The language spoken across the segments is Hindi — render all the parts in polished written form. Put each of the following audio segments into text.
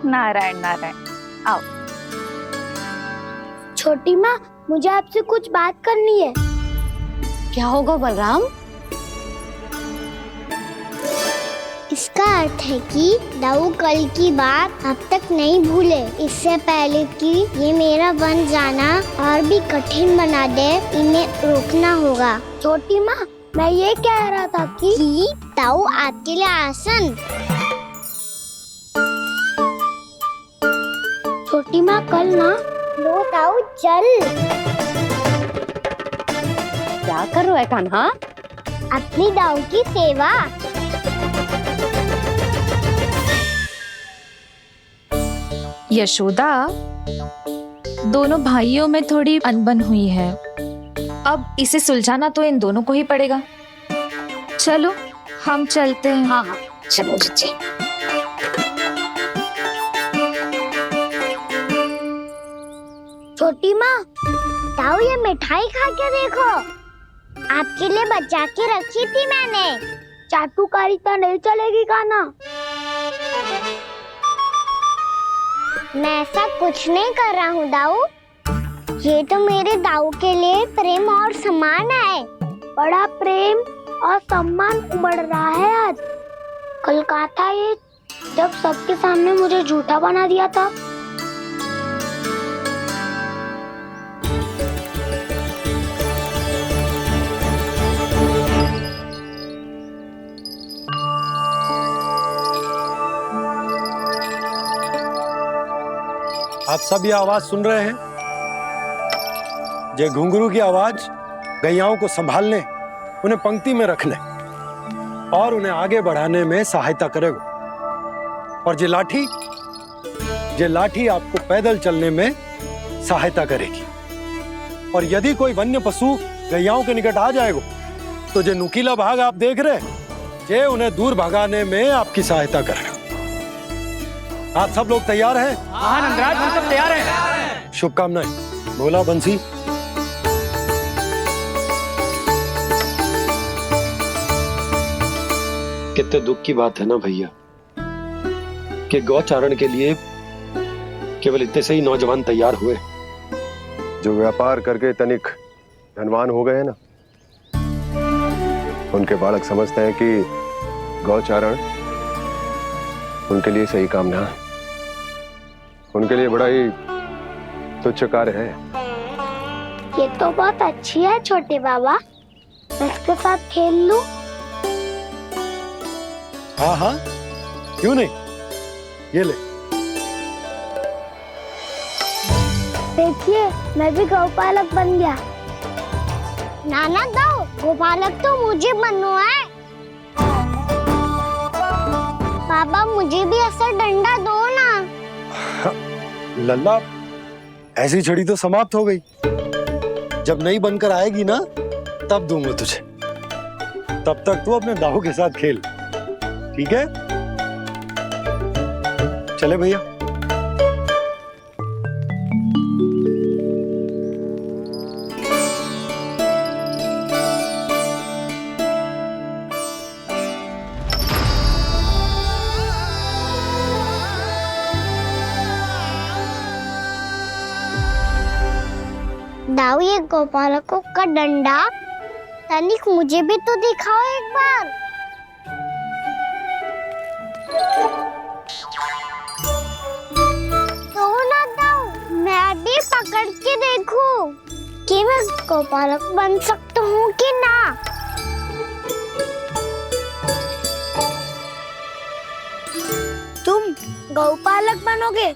नारायण नारायण, आओ। छोटी माँ, मुझे आपसे कुछ बात करनी है। क्या होगा बलराम? इसका अर्थ है कि दाऊ कल की बात अब तक नहीं भूले, इससे पहले कि ये मेरा बन जाना और भी कठिन बना दे, इन्हें रोकना होगा। छोटी माँ, मैं ये कह रहा था कि दाऊ आपके लिए आसन। छोटी माँ, कल ना लो दाऊ चल। क्या कर रहा है कान्हा? अपनी दाऊ की सेवा। यशोदा, दोनों भाइयों में थोड़ी अनबन हुई है, अब इसे सुलझाना तो इन दोनों को ही पड़ेगा। चलो हम चलते हैं। हाँ हाँ, चलो चचे। छोटी माँ, दाऊ ये मिठाई खा के देखो, आपके लिए बचा के रखी थी मैंने। चाटुकारिता नहीं चलेगी कान्हा। मैं ऐसा कुछ नहीं कर रहा हूँ दाऊ, ये तो मेरे दाऊ के लिए प्रेम और सम्मान है। बड़ा प्रेम और सम्मान उमड़ रहा है आज। कल कहा था ये, जब सबके सामने मुझे झूठा बना दिया था। आप सब ये आवाज सुन रहे हैं? ये घुंघरू की आवाज गैयाओं को संभालने, उन्हें पंक्ति में रखने और उन्हें आगे बढ़ाने में सहायता करेगा। और ये लाठी आपको पैदल चलने में सहायता करेगी। और यदि कोई वन्य पशु गैयाओं के निकट आ जाएगा तो जो नुकीला भाग आप देख रहे हैं, ये उन्हें दूर भगाने में आपकी सहायता करेगा। आप सब लोग तैयार हैं? हाँ नंदराज, हम सब तैयार हैं। शुभकामनाएं। भोला, बंसी। कितने दुख की बात है ना भैया कि गौचारण के लिए केवल इतने से ही नौजवान तैयार हुए। जो व्यापार करके तनिक धनवान हो गए ना, उनके बालक समझते हैं कि गौचारण उनके लिए सही काम ना है, उनके लिए बड़ा ही तुच्छ कार्य है। ये तो बहुत अच्छी है छोटे बाबा, मैं इसके साथ खेल लूं? हाँ हाँ, क्यों नहीं, ये ले। देखिए, मैं भी गौपालक बन गया। नाना दाऊ, गौपालक तो मुझे बनना है। बाबा, मुझे भी ऐसा डंडा दो ना। लल्ला, ऐसी छड़ी तो समाप्त हो गई। जब नई बनकर आएगी ना, तब दूंगा तुझे। तब तक तू अपने दाऊ के साथ खेल, ठीक है? चले भैया। दाऊ, ये गौपालकों का डंडा तनिक मुझे भी तो दिखाओ एक बार। तो ना दाऊ, मैं भी पकड़ के देखूं कि मैं गौपालक बन सकता हूँ कि ना। तुम गौपालक बनोगे?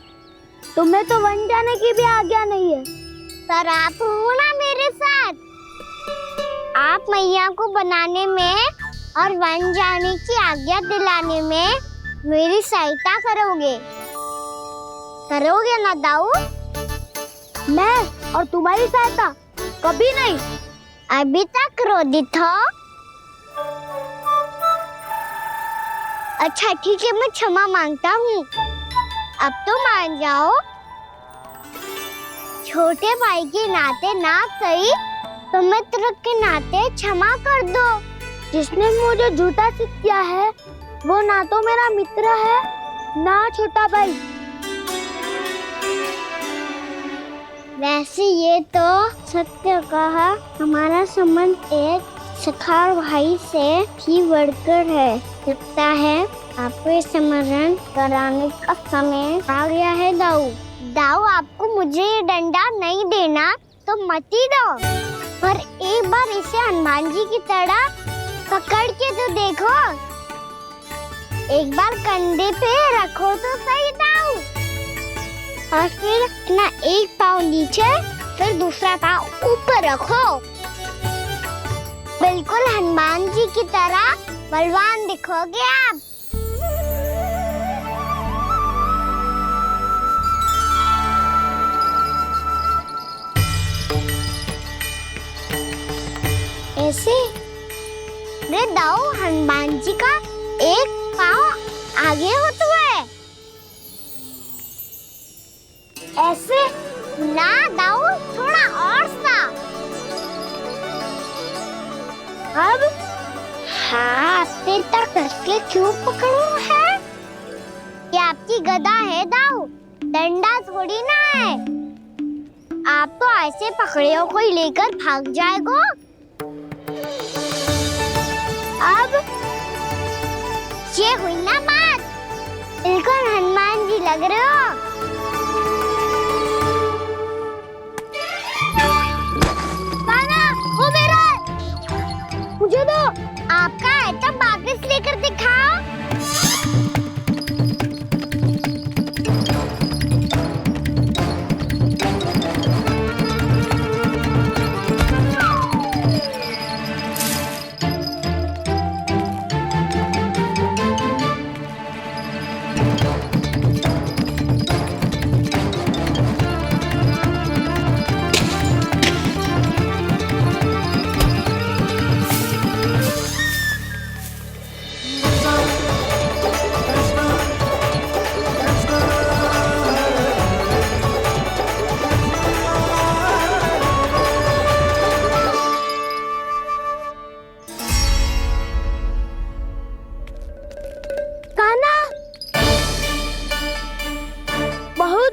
तुम्हें तो वन जाने की भी आज्ञा नहीं है। पर आप हो ना मेरे साथ, आप मैया को बनाने में और वन जाने की आज्ञा दिलाने में मेरी सहायता करोगे ना दाऊ? मैं और तुम्हारी सहायता कभी नहीं। अभी तक क्रोधित हो? अच्छा ठीक है, मैं क्षमा मांगता हूँ। अब तो मान जाओ। छोटे भाई के नाते ना सही तो मित्र के नाते क्षमा कर दो। जिसने मुझे झूठा सिद्ध किया है वो ना तो मेरा मित्र है ना छोटा भाई। वैसे ये तो सत्य कहा, हमारा संबंध एक सखार भाई से भी बढ़कर है। लगता है आपको स्मरण कराने का समय आ गया है दाऊ। दाऊ, आपको मुझे ये डंडा नहीं देना तो मत ही दो, पर एक बार इसे हनुमान जी की तरह पकड़ के तो देखो। एक बार कंधे पे रखो तो सही दाऊ, और फिर अपना एक पाँव नीचे फिर दूसरा पाँव ऊपर रखो। बिल्कुल हनुमान जी की तरह बलवान दिखोगे आप। ऐसे रे दाऊ, हनुमान जी का एक पाँव आगे होता है। ऐसे ना दाऊ, थोड़ा और सा। अब हाथ पे तक कसके क्यों पकड़ो है? ये आपकी गदा है दाऊ, डंडा थोड़ी ना है। आप तो ऐसे पकड़े हो कोई लेकर भाग जाएगा। अब ये हुई ना बात, बिल्कुल हनुमान जी लग रहे हो। कान्हा, वो मेरा, मुझे दो। आपका है तब वापस लेकर दिखाओ।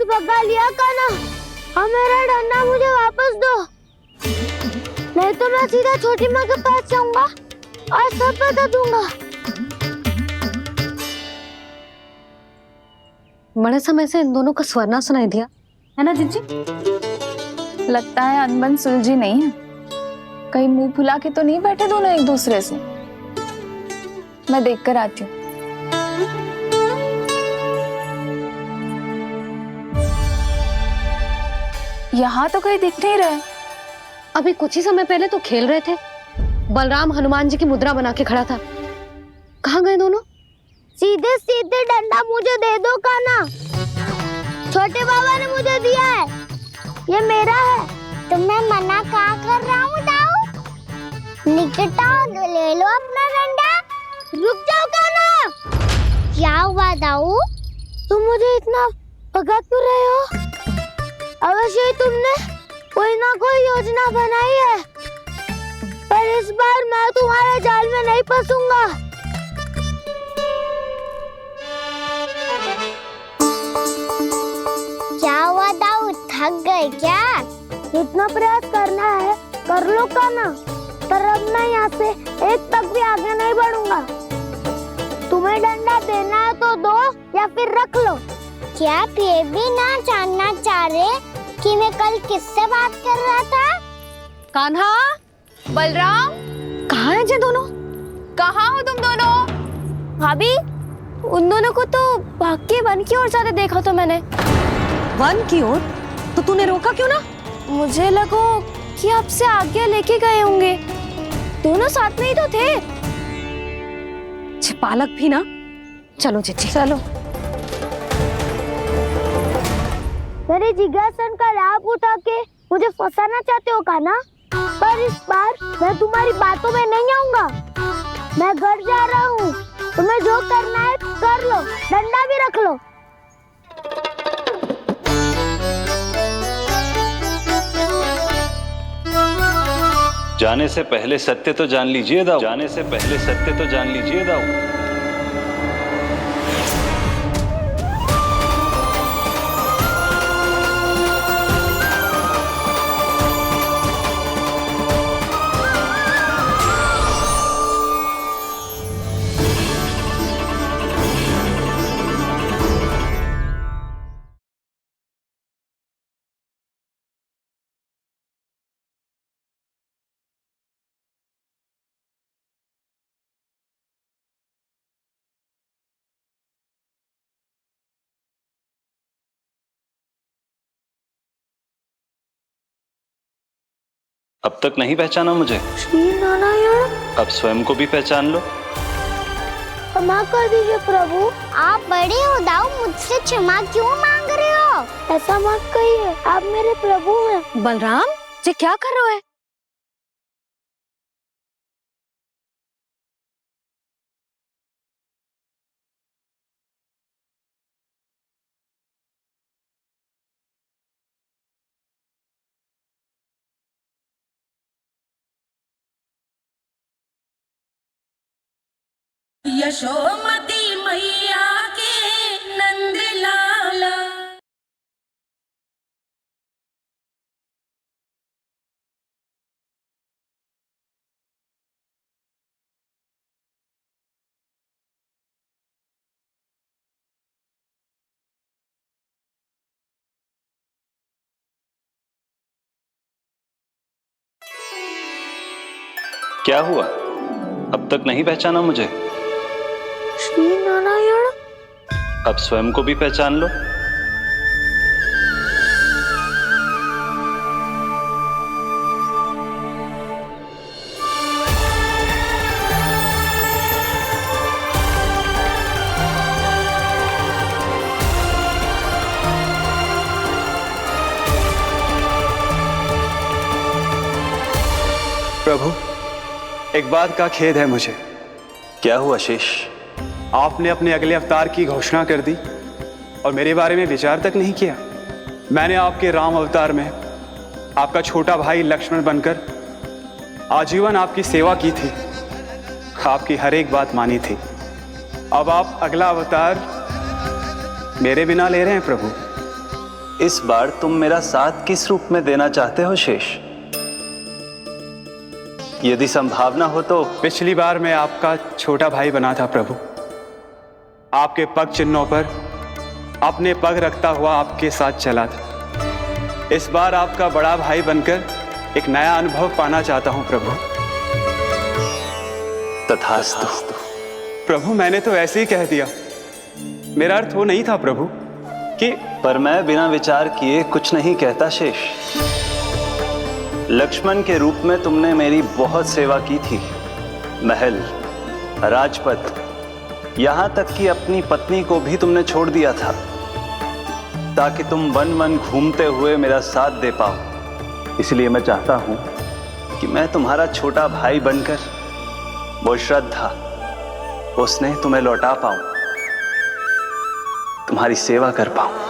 भगा लिया कान्हा, अब मेरा डंडा मुझे वापस दो, नहीं तो मैं सीधा छोटी माँ के पास जाऊंगा और सब बता दूंगा। बड़े समय से इन दोनों का स्वर ना सुनाई दिया, है ना जीजी? लगता है अनबन सुलझी नहीं है। कहीं मुंह फुला के तो नहीं बैठे दोनों एक दूसरे से। मैं देख कर आती हूँ। यहाँ तो कहीं दिख नहीं रहा। अभी कुछ ही समय पहले तो खेल रहे थे। बलराम हनुमान जी की मुद्रा बना के खड़ा था। कहाँ गए दोनों? सीधे सीधे डंडा मुझे दे दो कान्हा, छोटे बाबा ने मुझे दिया है, ये मेरा है। तो मैं मना कहाँ कर रहा हूँ दाऊ? निकट आओ, ले लो अपना डंडा। रुक जाओ कान्हा। क्या हुआ दाऊ, तुम मुझे इतना भगा क्यों रहे हो? अवश्य ही तुमने कोई ना कोई योजना बनाई है, पर इस बार मैं तुम्हारे जाल में नहीं फंसूंगा। क्या हुआ दाऊ, थक गए क्या? इतना प्रयास करना है कर लो कान्हा, पर अब मैं यहाँ से एक तक भी आगे नहीं बढ़ूंगा। तुम्हें डंडा देना है तो दो या फिर रख लो। क्या आप ये भी ना जानना चाह रहे कि मैं कल किससे बात कर रहा था? कान्हा, बलराम, कहाँ है ये दोनों? कहाँ हो तुम दोनों? भाभी, उन दोनों को तो भाग के वन की ओर जाते देखा तो मैंने। वन की ओर? तो तूने रोका क्यों ना? मुझे लगो कि आपसे आगे लेके गए होंगे, दोनों साथ में ही तो थे। पालक भी ना। चलो जीजी चलो। मेरे जिज्ञासन का लाभ उठा के मुझे फंसाना चाहते हो कान्हा, पर इस बार मैं तुम्हारी बातों में नहीं आऊंगा। मैं घर जा रहा हूँ, तुम्हें जो करना है कर लो, डंडा भी रख लो। जाने से पहले सत्य तो जान लीजिए दाऊ। जाने से पहले सत्य तो जान लीजिए दाऊ। अब तक नहीं पहचाना मुझे? श्री नारायण। अब स्वयं को भी पहचान लो। क्षमा कर दीजिए प्रभु। आप बड़े हो दाऊ, मुझसे क्षमा क्यों मांग रहे हो? ऐसा मत कहिए, आप मेरे प्रभु हैं। बलराम, ये क्या कर रहे हो? यशोमती मैया के नंद लाला। क्या हुआ? अब तक नहीं पहचाना मुझे? श्री नारायण। अब स्वयं को भी पहचान लो। प्रभु, एक बात का खेद है मुझे। क्या हुआ शेष? आपने अपने अगले अवतार की घोषणा कर दी और मेरे बारे में विचार तक नहीं किया। मैंने आपके राम अवतार में आपका छोटा भाई लक्ष्मण बनकर आजीवन आपकी सेवा की थी, आपकी हर एक बात मानी थी। अब आप अगला अवतार मेरे बिना ले रहे हैं प्रभु। इस बार तुम मेरा साथ किस रूप में देना चाहते हो शेष? यदि संभावना हो तो। पिछली बार मैं आपका छोटा भाई बना था प्रभु, आपके पग चिन्हों पर अपने पग रखता हुआ आपके साथ चला था। इस बार आपका बड़ा भाई बनकर एक नया अनुभव पाना चाहता हूं प्रभु। तथास्तु। प्रभु, मैंने तो ऐसे ही कह दिया, मेरा अर्थ वो नहीं था प्रभु कि। पर मैं बिना विचार किए कुछ नहीं कहता शेष। लक्ष्मण के रूप में तुमने मेरी बहुत सेवा की थी। महल, राजपथ, यहां तक कि अपनी पत्नी को भी तुमने छोड़ दिया था ताकि तुम वन वन घूमते हुए मेरा साथ दे पाओ। इसलिए मैं चाहता हूं कि मैं तुम्हारा छोटा भाई बनकर वो श्रद्धा, वो स्नेह तुम्हें लौटा पाऊं, तुम्हारी सेवा कर पाऊं।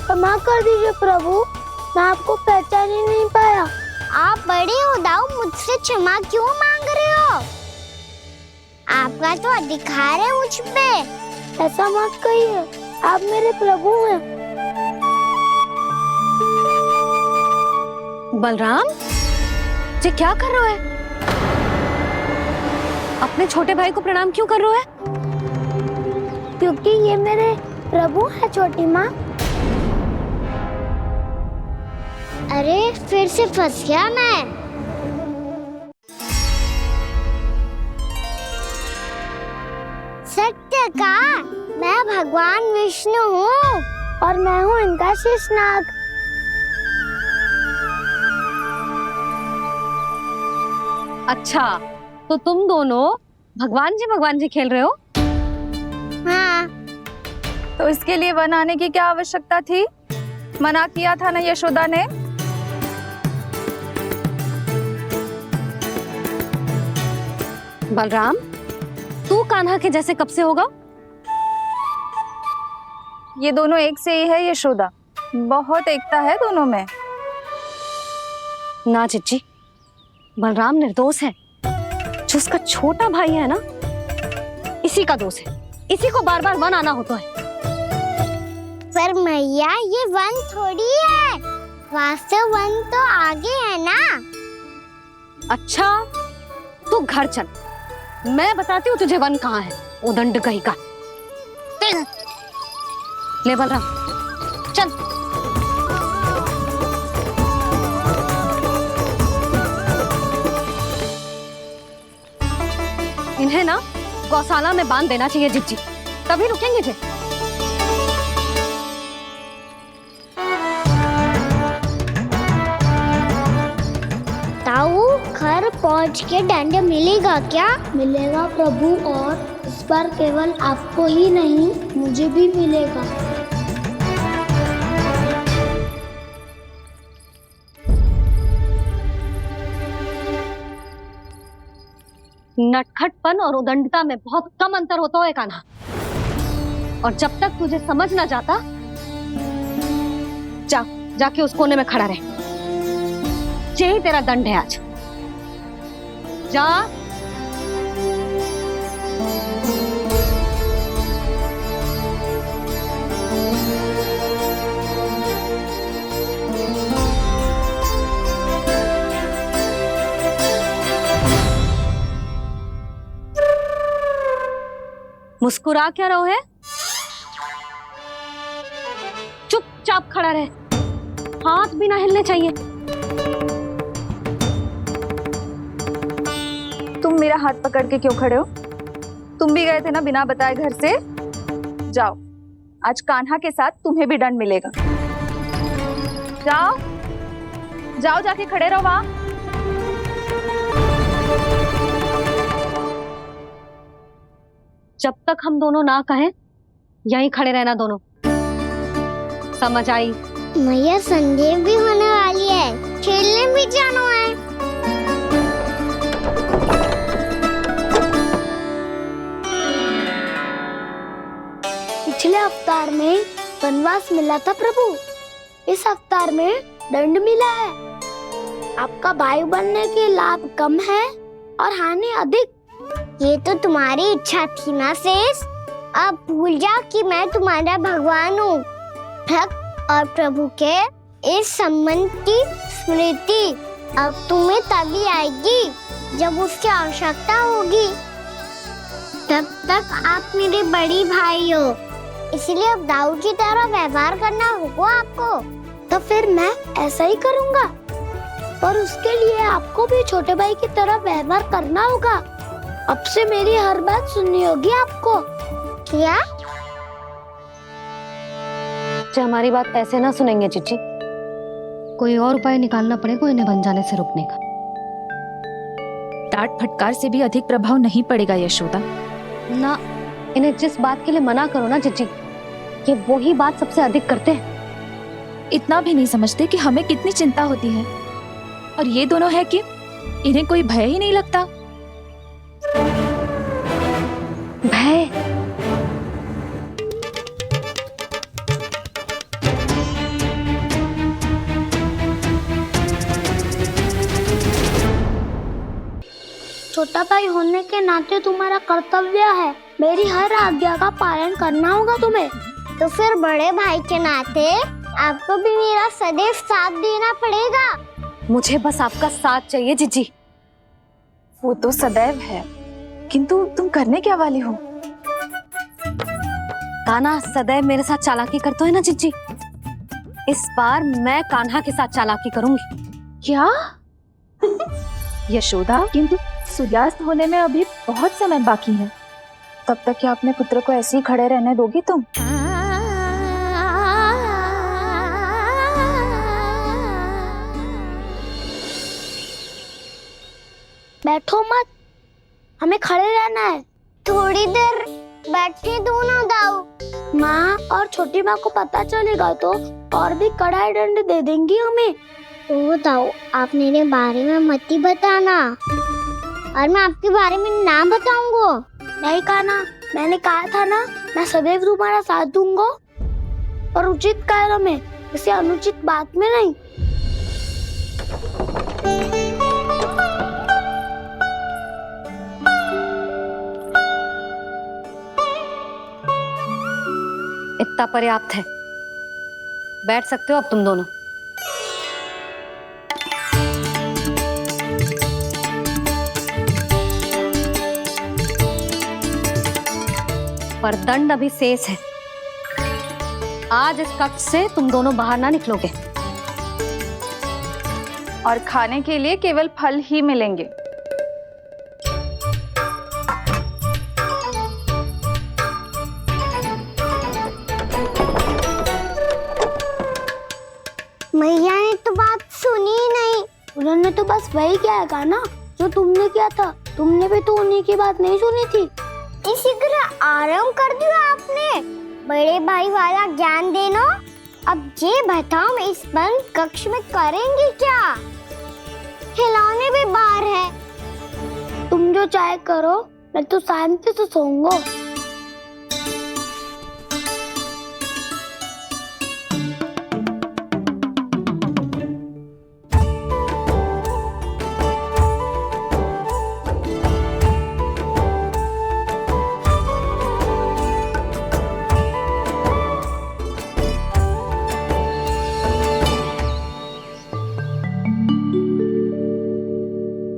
क्षमा कर दीजिए प्रभु, मैं आपको पहचान ही नहीं पाया। आप बड़े हो दाऊ, मुझसे क्षमा क्यों मांग रहे हो? आपका तो अधिकार है मुझ पे। ऐसा मत कहिए, आप मेरे प्रभु हैं। बलराम, ये क्या कर रहे हो? अपने छोटे भाई को प्रणाम क्यों कर रहे हो? क्योंकि ये मेरे प्रभु है छोटी माँ। अरे फिर से फंस गया मैं। सत्य का, मैं भगवान विष्णु हूँ और मैं हूँ इनका शेषनाग। अच्छा, तो तुम दोनों भगवान जी खेल रहे हो? हाँ। तो इसके लिए वन आने की क्या आवश्यकता थी? मना किया था ना यशोदा ने। बलराम, तू कान्हा के जैसे कब से होगा? ये दोनों एक से ही है यशोदा, बहुत एकता है दोनों में। ना चिच्ची, बलराम निर्दोष है। जो उसका छोटा भाई है ना, इसी का दोष है। इसी को बार बार वन आना होता है। पर मैया, ये वन थोड़ी है, वास्तव वन तो आगे है ना। अच्छा, तू घर चल, मैं बताती हूँ तुझे वन कहाँ है। उदंड कहीं का। ले बलराम, चल। इन्हें ना गौशाला में बांध देना चाहिए जिज्जी, तभी रुकेंगे जे। ताऊ, घर पहुंच के दंड मिलेगा क्या? मिलेगा प्रभु, और इस बार केवल आपको ही नहीं मुझे भी मिलेगा। नटखटपन और उदंडता में बहुत कम अंतर होता है कान्हा, और जब तक तुझे समझ ना जाता, जाके उस कोने में खड़ा रहे। यही तेरा दंड है आज। जा। मुस्कुरा क्या रहो है? चुपचाप खड़ा रहे, हाथ भी ना हिलने चाहिए। तुम मेरा हाथ पकड़ के क्यों खड़े हो? तुम भी गए थे ना बिना बताए घर से। जाओ, आज कान्हा के साथ तुम्हें भी दंड मिलेगा। जाओ जाओ, जाके खड़े रहो वहां। जब तक हम दोनों ना कहें, यहीं खड़े रहना दोनों। समझ आई? मैया, संध्या भी होने वाली है, खेलने भी जाना है। पिछले अवतार में वनवास मिला था प्रभु, इस अवतार में दंड मिला है। आपका भाई बनने के लाभ कम है और हानि अधिक। ये तो तुम्हारी इच्छा थी ना शेष, अब भूल जा कि मैं तुम्हारा भगवान हूँ। भक्त और प्रभु के इस संबंध की स्मृति अब तुम्हें तभी आएगी जब उसकी आवश्यकता होगी। तब तक आप मेरे बड़ी भाई हो, इसलिए अब दाऊ की तरह व्यवहार करना होगा आपको। तो फिर मैं ऐसा ही करूँगा, पर उसके लिए आपको भी छोटे भाई की तरह व्यवहार करना होगा। अब से मेरी हर बात सुननी होगी आपको। क्या? जो हमारी बात ऐसे ना सुनेंगे चिच्ची, कोई और उपाय निकालना पड़ेगा इन्हें बन जाने से रुकने का। डांट फटकार से भी अधिक प्रभाव नहीं पड़ेगा यशोदा। ना, इन्हें जिस बात के लिए मना करो ना चिच्ची, ये वही बात सबसे अधिक करते हैं। इतना भी नहीं समझते कि हमें कितनी चिंता होती है, और ये दोनों है कि इन्हें कोई भय ही नहीं लगता। भय? छोटा भाई होने के नाते तुम्हारा कर्तव्य है, मेरी हर आज्ञा का पालन करना होगा तुम्हें। तो फिर बड़े भाई के नाते आपको भी मेरा सदैव साथ देना पड़ेगा। मुझे बस आपका साथ चाहिए जिज्जी। वो तो सदैव है, किंतु तुम करने क्या वाली हो? कान्हा सदैव मेरे साथ चालाकी करता है ना जिज्जी, इस बार मैं कान्हा के साथ चालाकी करूंगी। क्या? यशोदा, किंतु सूर्यास्त होने में अभी बहुत समय बाकी है, तब तक क्या अपने पुत्र को ऐसे ही खड़े रहने दोगी तुम? बैठो मत, हमें खड़े रहना है। थोड़ी देर बैठे दो ना दाऊ। माँ और छोटी माँ को पता चलेगा तो और भी कड़ा दंड दे देंगी हमें। ओ दाऊ, आप मेरे बारे में मत ही बताना, और मैं आपके बारे में ना बताऊंगा। नहीं कान्हा, मैंने कहा था ना, मैं सदैव तुम्हारा साथ दूंगा, और उचित कार्य में, इसे अनुचित बात में नहीं। इतना पर्याप्त है, बैठ सकते हो अब तुम दोनों। पर दंड अभी शेष है। आज इस कक्ष से तुम दोनों बाहर ना निकलोगे, और खाने के लिए केवल फल ही मिलेंगे। तो बस वही किया ना जो तुमने किया था। तुमने भी तो उन्हीं की बात नहीं सुनी थी। इसी तरह आराम कर दिया आपने। बड़े भाई वाला ज्ञान देना। अब ये बताओ इस बंद कक्ष में करेंगे क्या? खिलौने भी बाहर है। तुम जो चाहे करो, मैं तो शांति से सोऊंगा।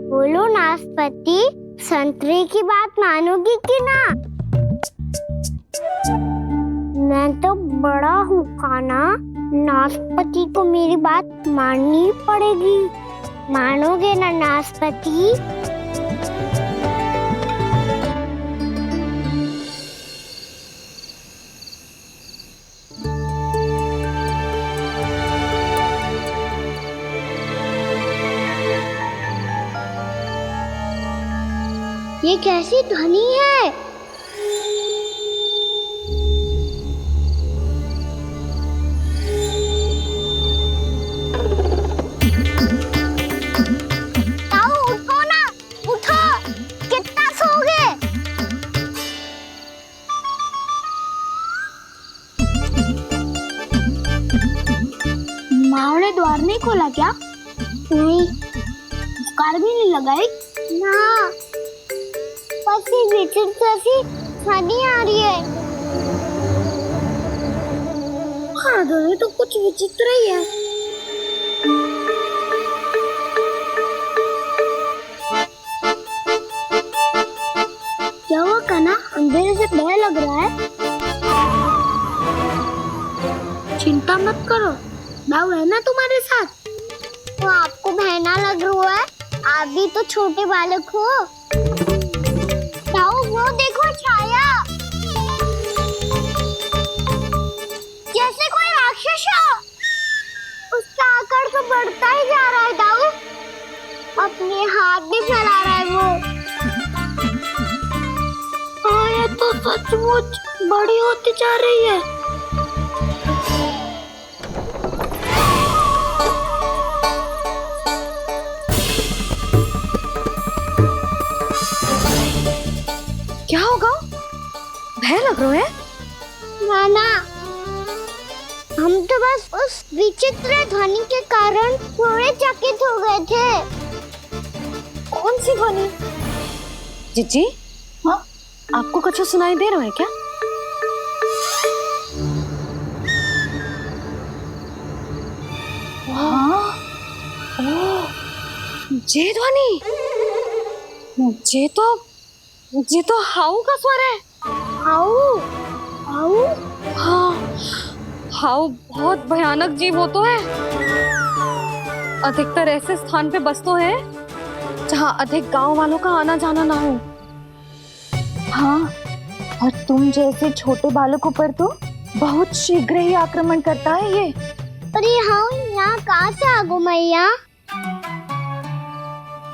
बोलो नाशपाती, संतरे की बात मानोगी कि ना? मैं तो बड़ा हूँ काना, नाशपाती को मेरी बात माननी पड़ेगी। मानोगे ना नाशपाती? ये कैसी ध्वनि है? ताऊ उठो ना, उठो। कितना सोओगे? माँ ने द्वार नहीं खोला क्या? नहीं। कार भी नहीं लगाई? ना। विचित्र ध्वनि आ रही है। हाँ, ध्वनि तो कुछ विचित्र ही है। क्या हुआ कान्हा? अंधेरे से भय लग रहा है। चिंता मत करो, दाऊ है ना तुम्हारे साथ। तो आपको भय ना लग रहा है? आप भी तो छोटे बालक हो। वो देखो छाया, जैसे कोई राक्षस हो। उसका आकार तो बढ़ता ही जा रहा है दाऊ। अपने हाथ भी फैला रहा है वो। हाँ, ये तो सचमुच बड़ी होती जा रही है। क्या होगा? भय लग रहा है? नाना, हम तो बस उस विचित्र ध्वनि के कारण थोड़े चकित हो गए थे। कौन सी ध्वनि? जीजी, हाँ, आपको कुछ सुनाई दे रहा है क्या? हाँ, ओह, ये ध्वनि, ये तो हाउ का स्वर है। हाउ? हाउ? हाँ, हाउ बहुत भयानक जीव हो तो है। अधिकतर ऐसे स्थान पे बस तो है जहाँ अधिक गांव वालों का आना जाना ना हो। हाँ, और तुम जैसे छोटे बालकों पर तो बहुत शीघ्र ही आक्रमण करता है ये। पर ये हाउ यहाँ कहाँ से आ गो मैया?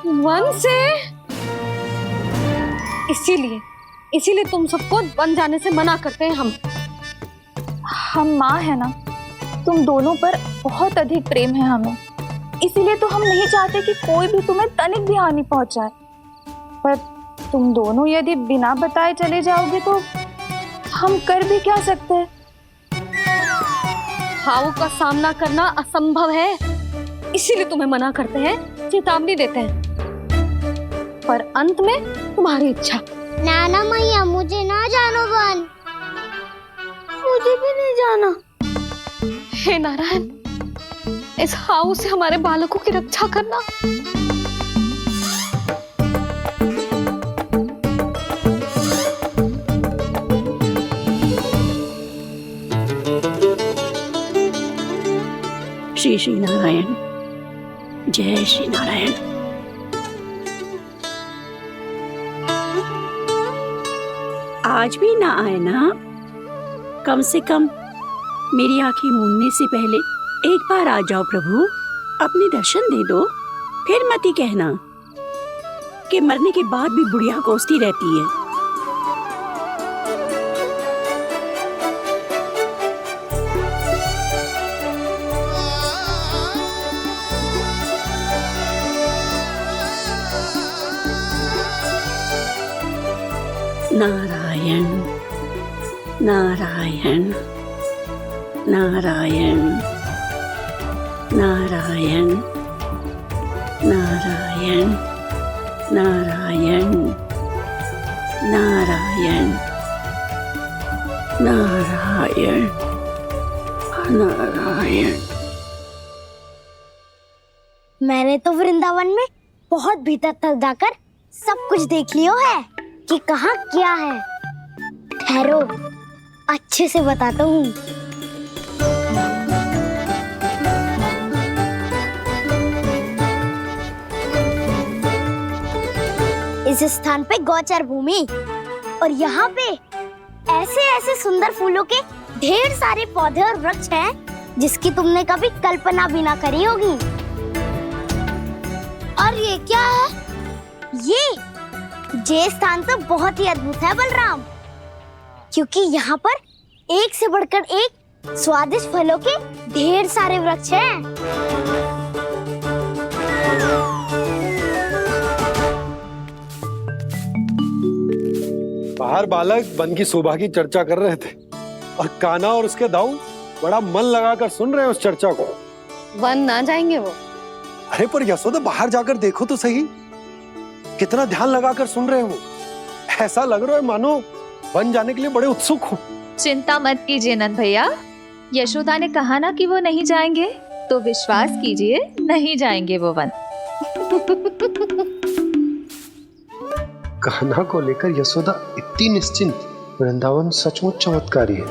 वन से। इसीलिए तुम सबको वन जाने से मना करते हैं हम माँ है ना, तुम दोनों पर बहुत अधिक प्रेम है हमें। इसीलिए तो हम नहीं चाहते कि कोई भी तुम्हें तनिक भी हानि पहुंचाए। पर तुम दोनों यदि बिना बताए चले जाओगे तो हम कर भी क्या सकते हैं? हाउ का सामना करना असंभव है, इसीलिए तुम्हें मना करते हैं, चेतावनी देते हैं। पर अंत में तुम्हारी इच्छा। नाना मैया, मुझे ना जानो वन। मुझे भी नहीं जाना। हे नारायण, इस हाउ से हमारे बालकों की रक्षा करना। श्री श्री नारायण, जय श्री नारायण। आज भी ना आए ना? कम से कम मेरी आंखें मूंदने से पहले एक बार आ जाओ प्रभु, अपने दर्शन दे दो। फिर मत ही कहना कि मरने के बाद भी बुढ़िया कोसती रहती है। नारायण नारायण नारायण नारायण नारायण नारायण नारायण नारायण नारायण। मैंने तो वृंदावन में बहुत भीतर तक जाकर सब कुछ देख लियो है कि कहाँ क्या है। ठहरो, अच्छे से बताता हूँ। इस स्थान पे गौचर भूमि और यहाँ पे ऐसे ऐसे सुंदर फूलों के ढेर सारे पौधे और वृक्ष हैं जिसकी तुमने कभी कल्पना भी ना करी होगी। और ये क्या है? ये स्थान तो बहुत ही अद्भुत है बलराम, क्योंकि यहाँ पर एक से बढ़कर एक स्वादिष्ट फलों के ढेर सारे वृक्ष हैं। बाहर बालक वन की शोभा की चर्चा कर रहे थे और कान्हा और उसके दाऊ बड़ा मन लगाकर सुन रहे हैं उस चर्चा को। वन ना जाएंगे वो? अरे पर यशोदा, बाहर जाकर देखो तो सही, कितना ध्यान लगाकर सुन रहे हो। ऐसा लग रहा है मानो वन जाने के लिए बड़े उत्सुक हो। चिंता मत कीजिए नंद भैया, यशोदा ने कहा ना कि वो नहीं जाएंगे, तो विश्वास कीजिए नहीं जाएंगे वो वन। कान्हा को लेकर यशोदा इतनी निश्चिंत, वृंदावन सचमुच चमत्कारी है।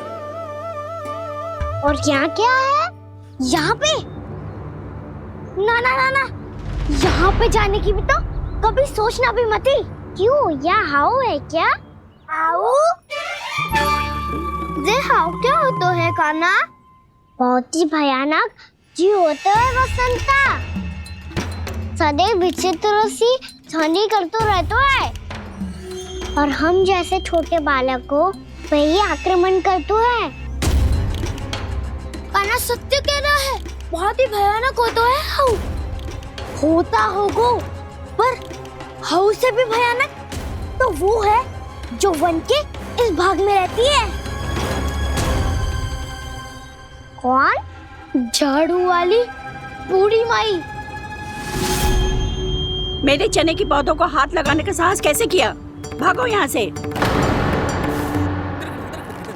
और यहाँ क्या है? यहाँ पे ना ना ना ना, यहाँ पे जाने की भी तो कभी सोचना भी मत ही। क्यों, यहाँ हाउ है क्या? हाउ? ये हाउ क्या होता है कान्हा? बहुत ही भयानक जी होता है वसंता। सदैव विचित्र सी ध्वनि करते रहता है और हम जैसे छोटे बालक को वही आक्रमण करते है। कान्हा सत्य कह रहा है, बहुत ही भयानक होता है हाउ। होता होगा, पर हाउ से भी भयानक तो वो है जो वन के इस भाग में रहती है। कौन? झाड़ू वाली बूढ़ी माई। मेरे चने की पौधों को हाथ लगाने का साहस कैसे किया? भागो यहाँ से।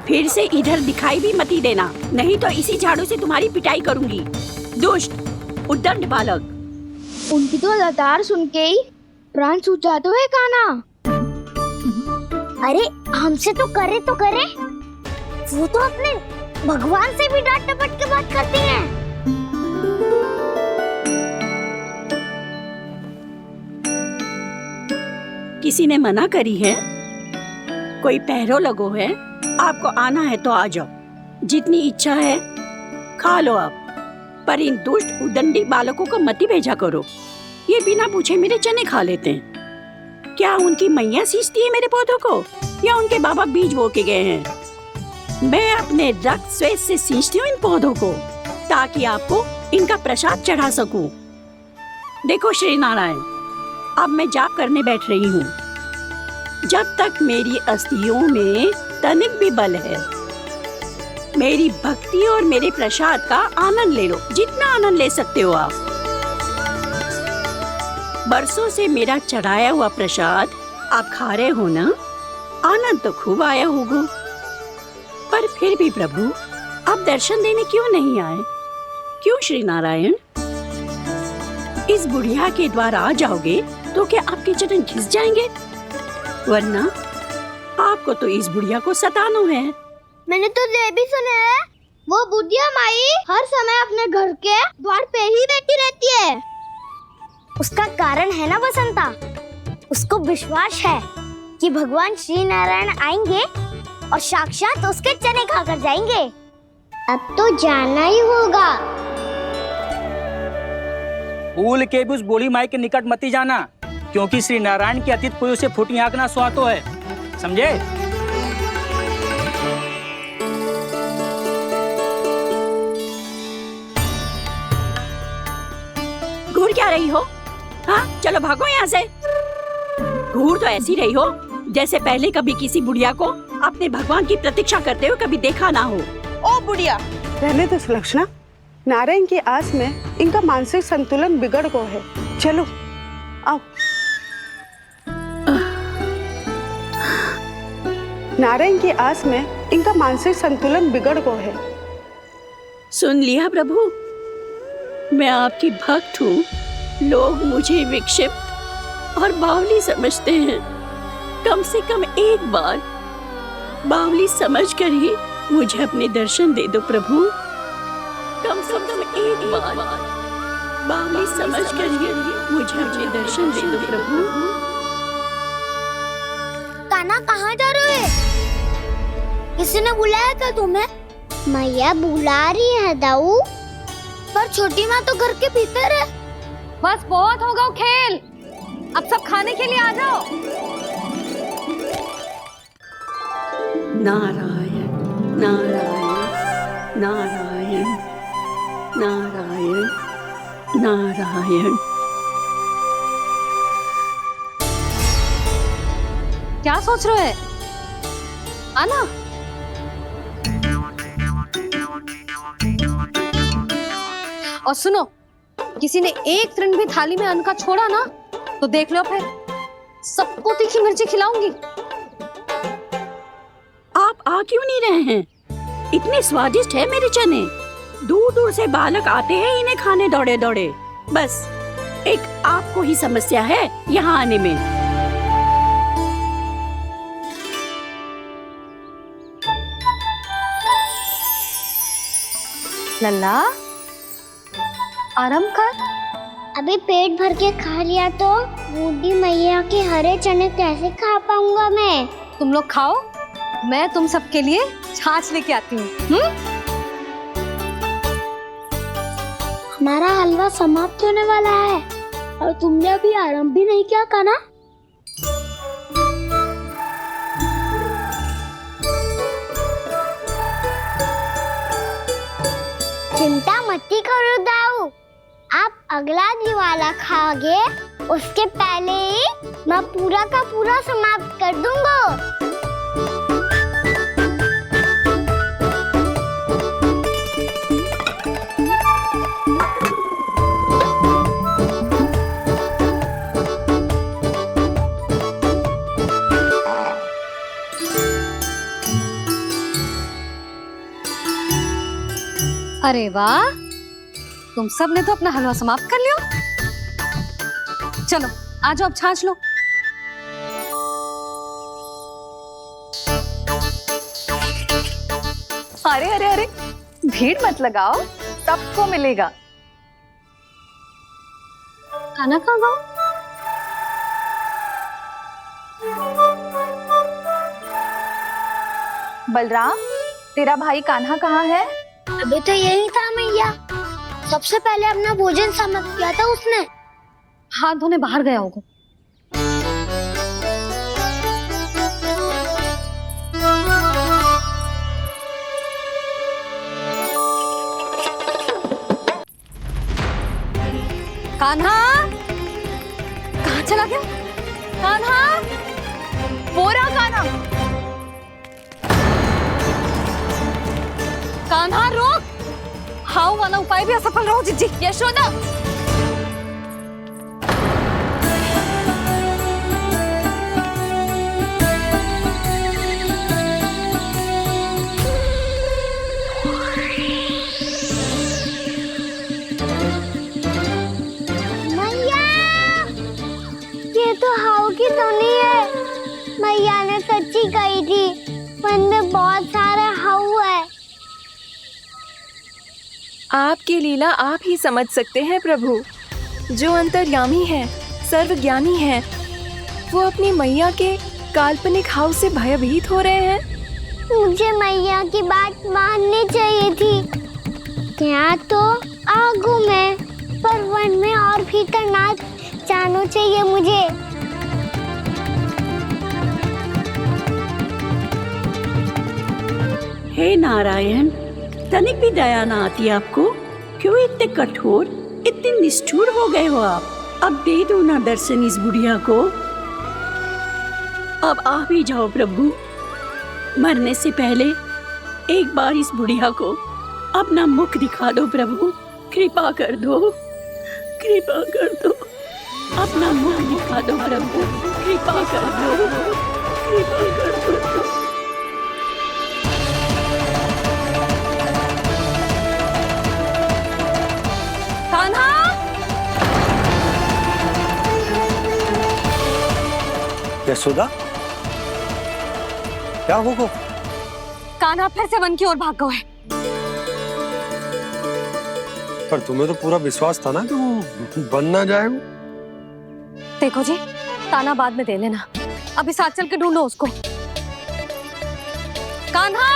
फिर से इधर दिखाई भी मत ही देना, नहीं तो इसी झाड़ू से तुम्हारी पिटाई करूंगी। दुष्ट उद्दंड बालक। उनकी तो लतार सुन के ही प्राण छूट जाते हुए कान्हा। अरे हमसे तो करे, वो तो अपने भगवान से भी डांट डपट के बात करती हैं। किसी ने मना करी है? कोई पहरो लगो है? आपको आना है तो आ जाओ, जितनी इच्छा है खा लो आप, पर इन दुष्ट उदंडी बालकों को मत ही भेजा करो। ये बिना पूछे मेरे चने खा लेते हैं। क्या उनकी मैया सींचती है मेरे पौधों को, या उनके बाबा बीज बो के गए हैं? मैं अपने रक्त स्वेद से सींचती हूँ इन पौधों को, ताकि आपको इनका प्रसाद चढ़ा सकूं। देखो श्री नारायण, अब मैं जाप करने बैठ रही हूँ। जब तक मेरी अस्थियों में तनिक भी बल है, मेरी भक्ति और मेरे प्रसाद का आनंद ले लो, जितना आनंद ले सकते हो आप। बरसों से मेरा चढ़ाया हुआ प्रसाद आप खा रहे हो ना, आनंद तो खूब आया होगा। पर फिर भी प्रभु, आप दर्शन देने क्यों नहीं आए? क्यों श्री नारायण? इस बुढ़िया के द्वार आ जाओगे तो क्या आपके चरण घिस जाएंगे? वरना आपको तो इस बुढ़िया को सताना है। मैंने तो ये भी सुना है, वो बुढ़िया माई हर समय अपने घर के द्वार पे ही बैठी रहती है। उसका कारण है ना बसंता, उसको विश्वास है कि भगवान श्री नारायण आएंगे और साक्षात उसके चने खाकर जाएंगे। अब तो जाना ही होगा। भूल के भी उस बूढ़ी माई के निकट मती जाना, क्योंकि श्री नारायण की अतीत कोई उसे फूटी आंख ना सुहातो है, समझे? घूर क्या रही हो? हाँ, चलो भागो यहाँ से। घूर तो ऐसी रही हो जैसे पहले कभी किसी बुढ़िया को अपने भगवान की प्रतीक्षा करते हुए कभी देखा ना हो। ओ बुढ़िया, रहने दो सुलक्षणा। नारायण की आस में इनका मानसिक संतुलन बिगड़ गया है। चलो आओ। नारायण की आस में इनका मानसिक संतुलन बिगड़ गया है। सुन लिया प्रभु, मैं आपकी भक्त हूँ। लोग मुझे विक्षिप्त और बावली समझते हैं। कम से कम एक बार बावली समझकर ही मुझे अपने दर्शन दे दो प्रभु। कम से कम एक बार बावली समझकर ही मुझे अपने दर्शन दे दो प्रभु। कान्हा कहाँ जा रहे हो? किसी ने बुलाया क्या तुम्हें? मैया बुला रही है दाऊ, पर छोटी माँ तो घर के भीतर है। बस बहुत हो गया खेल, अब सब खाने के लिए आ जाओ। नारायण नारायण नारायण नारायण नारायण। क्या सोच रहे हैं? आना। और सुनो, किसी ने एक तृण भी थाली में अन्न का छोड़ा ना तो देख लो, फिर सबको तीखी मिर्ची खिलाऊंगी। आप आ क्यों नहीं रहे हैं? इतने स्वादिष्ट है मेरे चने। दूर दूर से बालक आते हैं इन्हें खाने दौड़े दौड़े। बस एक आपको ही समस्या है यहाँ आने में। लल्ला, आराम कर। अभी पेट भर के खा लिया तो बूढ़ी मैया के हरे चने कैसे खा पाऊंगा मैं? तुम लोग खाओ, मैं तुम सबके लिए छाछ लेके आती हूँ। हमारा हलवा समाप्त होने वाला है और तुमने अभी आराम भी नहीं किया कान्हा। चिंता मत करो दाऊ, आप अगला दिवाला खाओगे उसके पहले ही मैं पूरा का पूरा समाप्त कर दूंगा। अरे वाह, तुम सब ने तो अपना हलवा समाप्त कर लिया। चलो आ जाओ, अब छाछ लो। अरे अरे अरे, भीड़ मत लगाओ, सबको मिलेगा। खाना खा गो। बलराम, तेरा भाई कान्हा कहाँ है? अभी तो यही था मैया, सबसे पहले अपना भोजन समाप्त किया था उसने। हाथ धोने बाहर गया होगा। कान्हा कहाँ चला गया? कान्हा, वो रहा कान्हा। कान्हा रोक, हाउ वाला उपाय भी असफल रहो जिज्जी। यशोदा, ये तो हाउ की तो नहीं है। मैया ने सच्ची कही थी, वन में बहुत सारे हाउ है। आपकी लीला आप ही समझ सकते हैं प्रभु। जो अंतर्यामी है, सर्वज्ञानी है, वो अपनी मैया के काल्पनिक हाव से भयभीत हो रहे हैं। मुझे मैया की बात माननी चाहिए थी। क्या तो आगू में पर वन में और भीतर ना जाना चाहिए मुझे। हे नारायण, तनिक भी दया ना आती आपको? क्यों इतने कठोर, इतने निष्ठुर हो गए हो आप? अब दे दो ना दर्शन इस बुढ़िया को। अब आ भी जाओ प्रभु। मरने से पहले एक बार इस बुढ़िया को अपना मुख दिखा दो प्रभु। कृपा कर दो, कृपा कर दो। अपना मुख दिखा दो प्रभु, कृपा कर दो, कृपा कर दो। कान्हा! यशोदा, क्या होगा? कान्हा फिर से वन की ओर भाग गया है। पर तुम्हें तो पूरा विश्वास था ना कि वो बन ना जाएगा। देखो जी, ताना बाद में दे लेना, अभी साथ चल के ढूंढो उसको। कान्हा!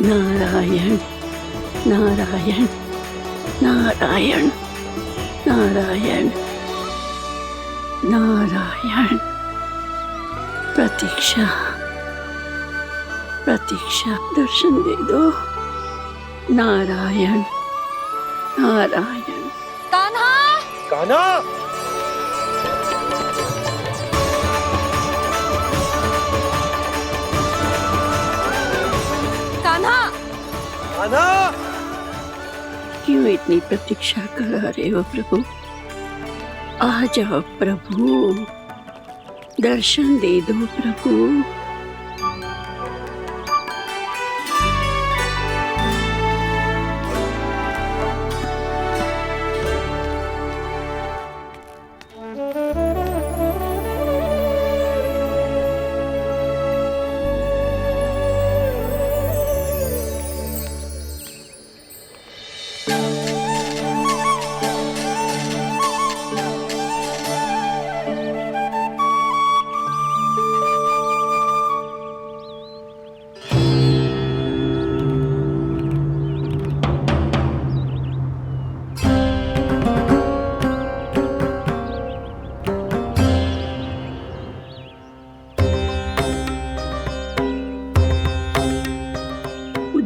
नारायण नारायण नारायण नारायण नारायण। प्रतीक्षा प्रतीक्षा, दर्शन दे दो। नारायण नारायण। कान्हा! कान्हा! कान्हा! कान्हा! क्यों इतनी प्रतीक्षा करा रहे हो प्रभु? आ जाओ प्रभु, दर्शन दे दो प्रभु।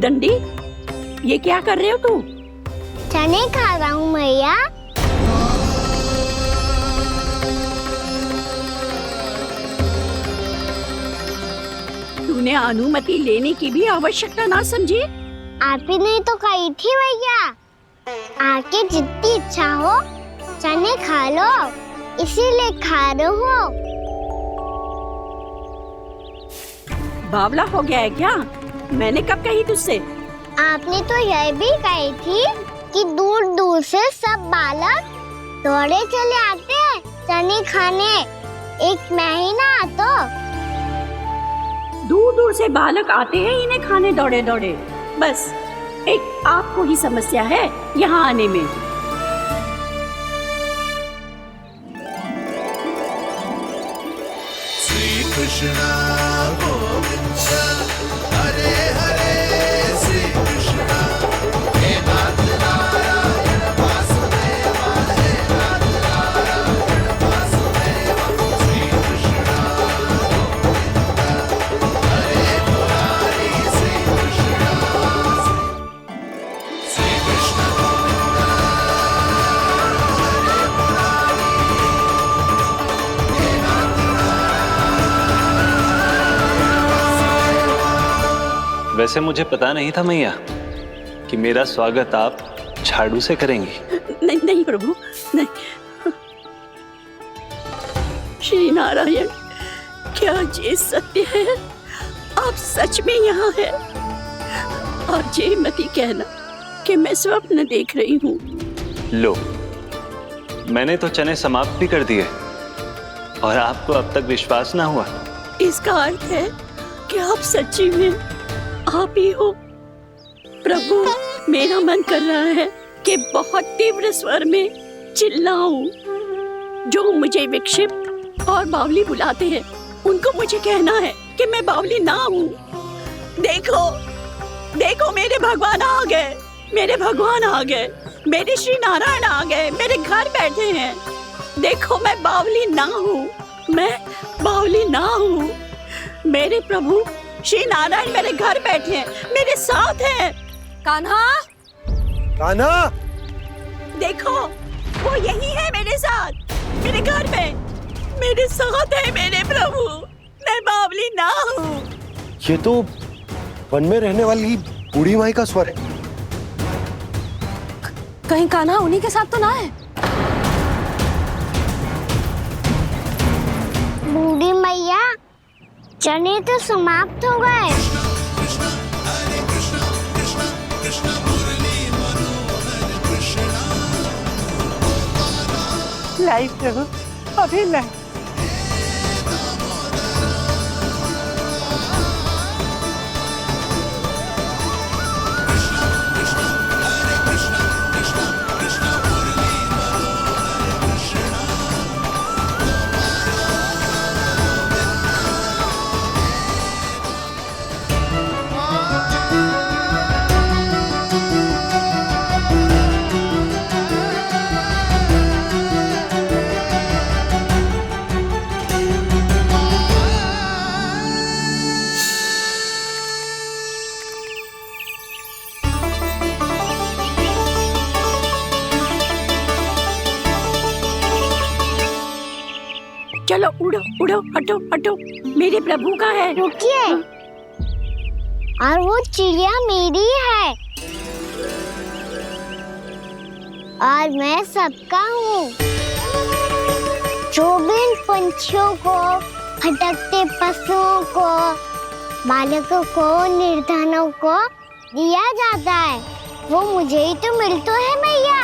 दंडी, ये क्या कर रहे हो तू? चने खा रहा हूँ मैया। तूने अनुमति लेने की भी आवश्यकता ना समझी? आप ही ने तो कही थी भैया, आके जितनी इच्छा हो चने खा लो, इसीलिए खा रहे हो। बावला हो गया है क्या? मैंने कब कही तुझसे? आपने तो यह भी कही थी कि दूर दूर से सब बालक दौड़े चले आते हैं चने खाने, एक महीना तो दूर दूर से बालक आते हैं इन्हें खाने दौड़े दौड़े। बस एक आपको ही समस्या है यहाँ आने में। श्री कृष्ण गोविंद हरे हरे, श्री कृष्ण हे नाथ नारायण वासुदेव, हे नाथ नारायण वासुदेव, श्री कृष्ण गोविंद हरे मुरारी, श्री कृष्ण गोविंद हरे मुरारी, हे नाथ वैसे मुझे पता नहीं था मैया कि मेरा स्वागत आप झाड़ू से करेंगी। नहीं नहीं प्रभु, नहीं। श्री नारायण, क्या ये सत्य है? आप सच में यहाँ हैं? और ये मती कहना कि मैं स्वप्न देख रही हूँ। लो, मैंने तो चने समाप्त भी कर दिए और आपको अब तक विश्वास ना हुआ। इसका अर्थ है कि आप सच्ची में आप ही हो। प्रभु, मेरा मन कर रहा है कि बहुत तीव्र स्वर में चिल्लाऊं। जो मुझे विक्षिप्त और बावली बुलाते हैं उनको मुझे कहना है कि मैं बावली ना हूँ। देखो देखो, मेरे भगवान आ गए, मेरे भगवान आ गए, मेरे श्री नारायण आ गए, मेरे घर बैठे हैं। देखो मैं बावली ना हूँ, मैं बावली ना हूँ। मेरे प्रभु श्री नारायण मेरे घर बैठे हैं, मेरे साथ हैं। कान्हा, कान्हा, देखो वो यही है मेरे साथ, मेरे घर में मेरे साथ है मेरे प्रभु। मैं बावली ना हूँ। ये तो वन में रहने वाली बूढ़ी माई का स्वर है। कहीं कान्हा उन्हीं के साथ तो ना है? बूढ़ी मैया, चने तो समाप्त हो गए। लाई प्रभु, अभी लाई। चलो उड़ो उड़ो, हटो हटो, मेरे प्रभु का है। रुकिए, और वो चिड़िया मेरी है और मैं सबका हूँ। जो भी इन पंछियों को, भटकते पशुओं को, बालकों को, निर्धनों को दिया जाता है, वो मुझे ही तो मिलता है मैया,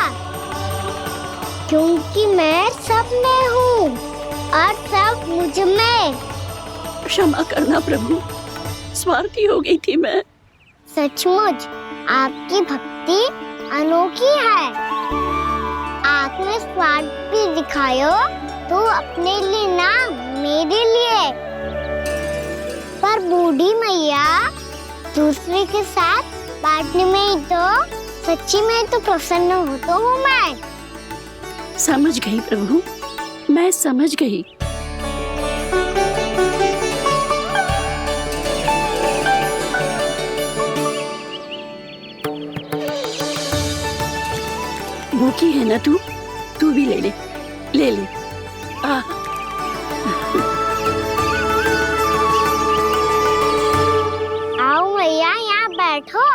क्योंकि मैं सब में हूँ और सब मुझ में। क्षमा करना प्रभु, स्वार्थी हो गई थी मैं। सचमुच आपकी भक्ति अनोखी है। आपने स्वार्थ भी दिखायो तो अपने लिए ना, मेरे लिए। पर बूढ़ी मैया, दूसरे के साथ बांटने में ही तो सच्ची में तो प्रसन्न होता हूँ मैं। समझ गई प्रभु, मैं समझ गई। भूखी है ना तू भी ले ले, ले ले। आओ मैया, यहाँ बैठो।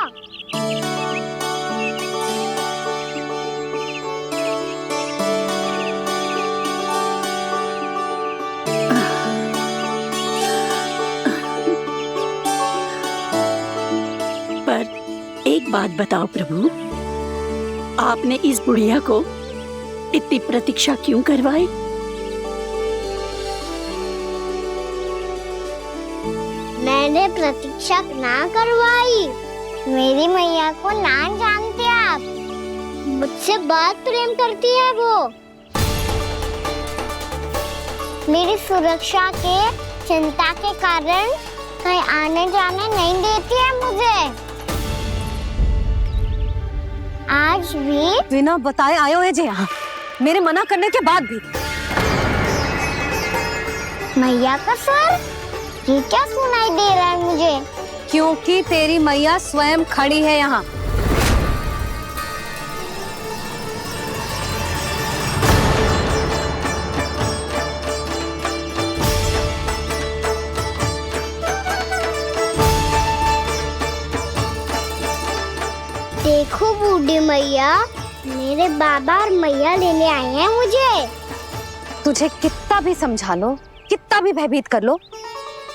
एक बात बताओ प्रभु, आपने इस बुढ़िया को इतनी प्रतीक्षा क्यों करवाई? मैंने प्रतीक्षा ना करवाई। मेरी मैया को ना जानते आप, मुझसे बहुत प्रेम करती है वो। मेरी सुरक्षा के चिंता के कारण कहीं आने जाने नहीं देती है मुझे। आज भी बिना बताए आयो है जे यहाँ, मेरे मना करने के बाद भी। मैया का स्वर, ये क्या सुनाई दे रहा है मुझे? क्योंकि तेरी मैया स्वयं खड़ी है यहाँ। देखो बूढ़ी मैया, मेरे बाबा और मैया लेने आए हैं मुझे। तुझे कितना भी समझा लो, कितना भी भयभीत कर लो,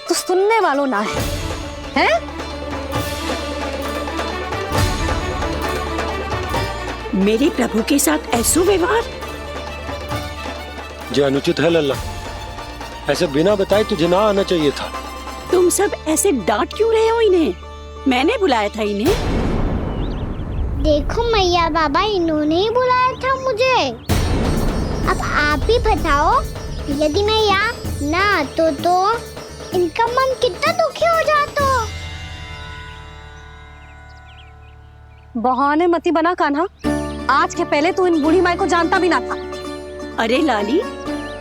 तो सुनने वालों ना है, हैं? मेरे प्रभु के साथ ऐसा व्यवहार जो अनुचित है लल्ला। ऐसे बिना बताए तुझे ना आना चाहिए था। तुम सब ऐसे डांट क्यों रहे हो इन्हें? मैंने बुलाया था इन्हें। देखो मैया बाबा, इन्होंने ही बुलाया था मुझे। अब आप ही बताओ, यदि मैं यहाँ ना आतो तो इनका मन कितना दुखी हो जाता। बहाने मती बना कान्हा। आज के पहले तू इन बूढ़ी माई को जानता भी ना था। अरे लाली,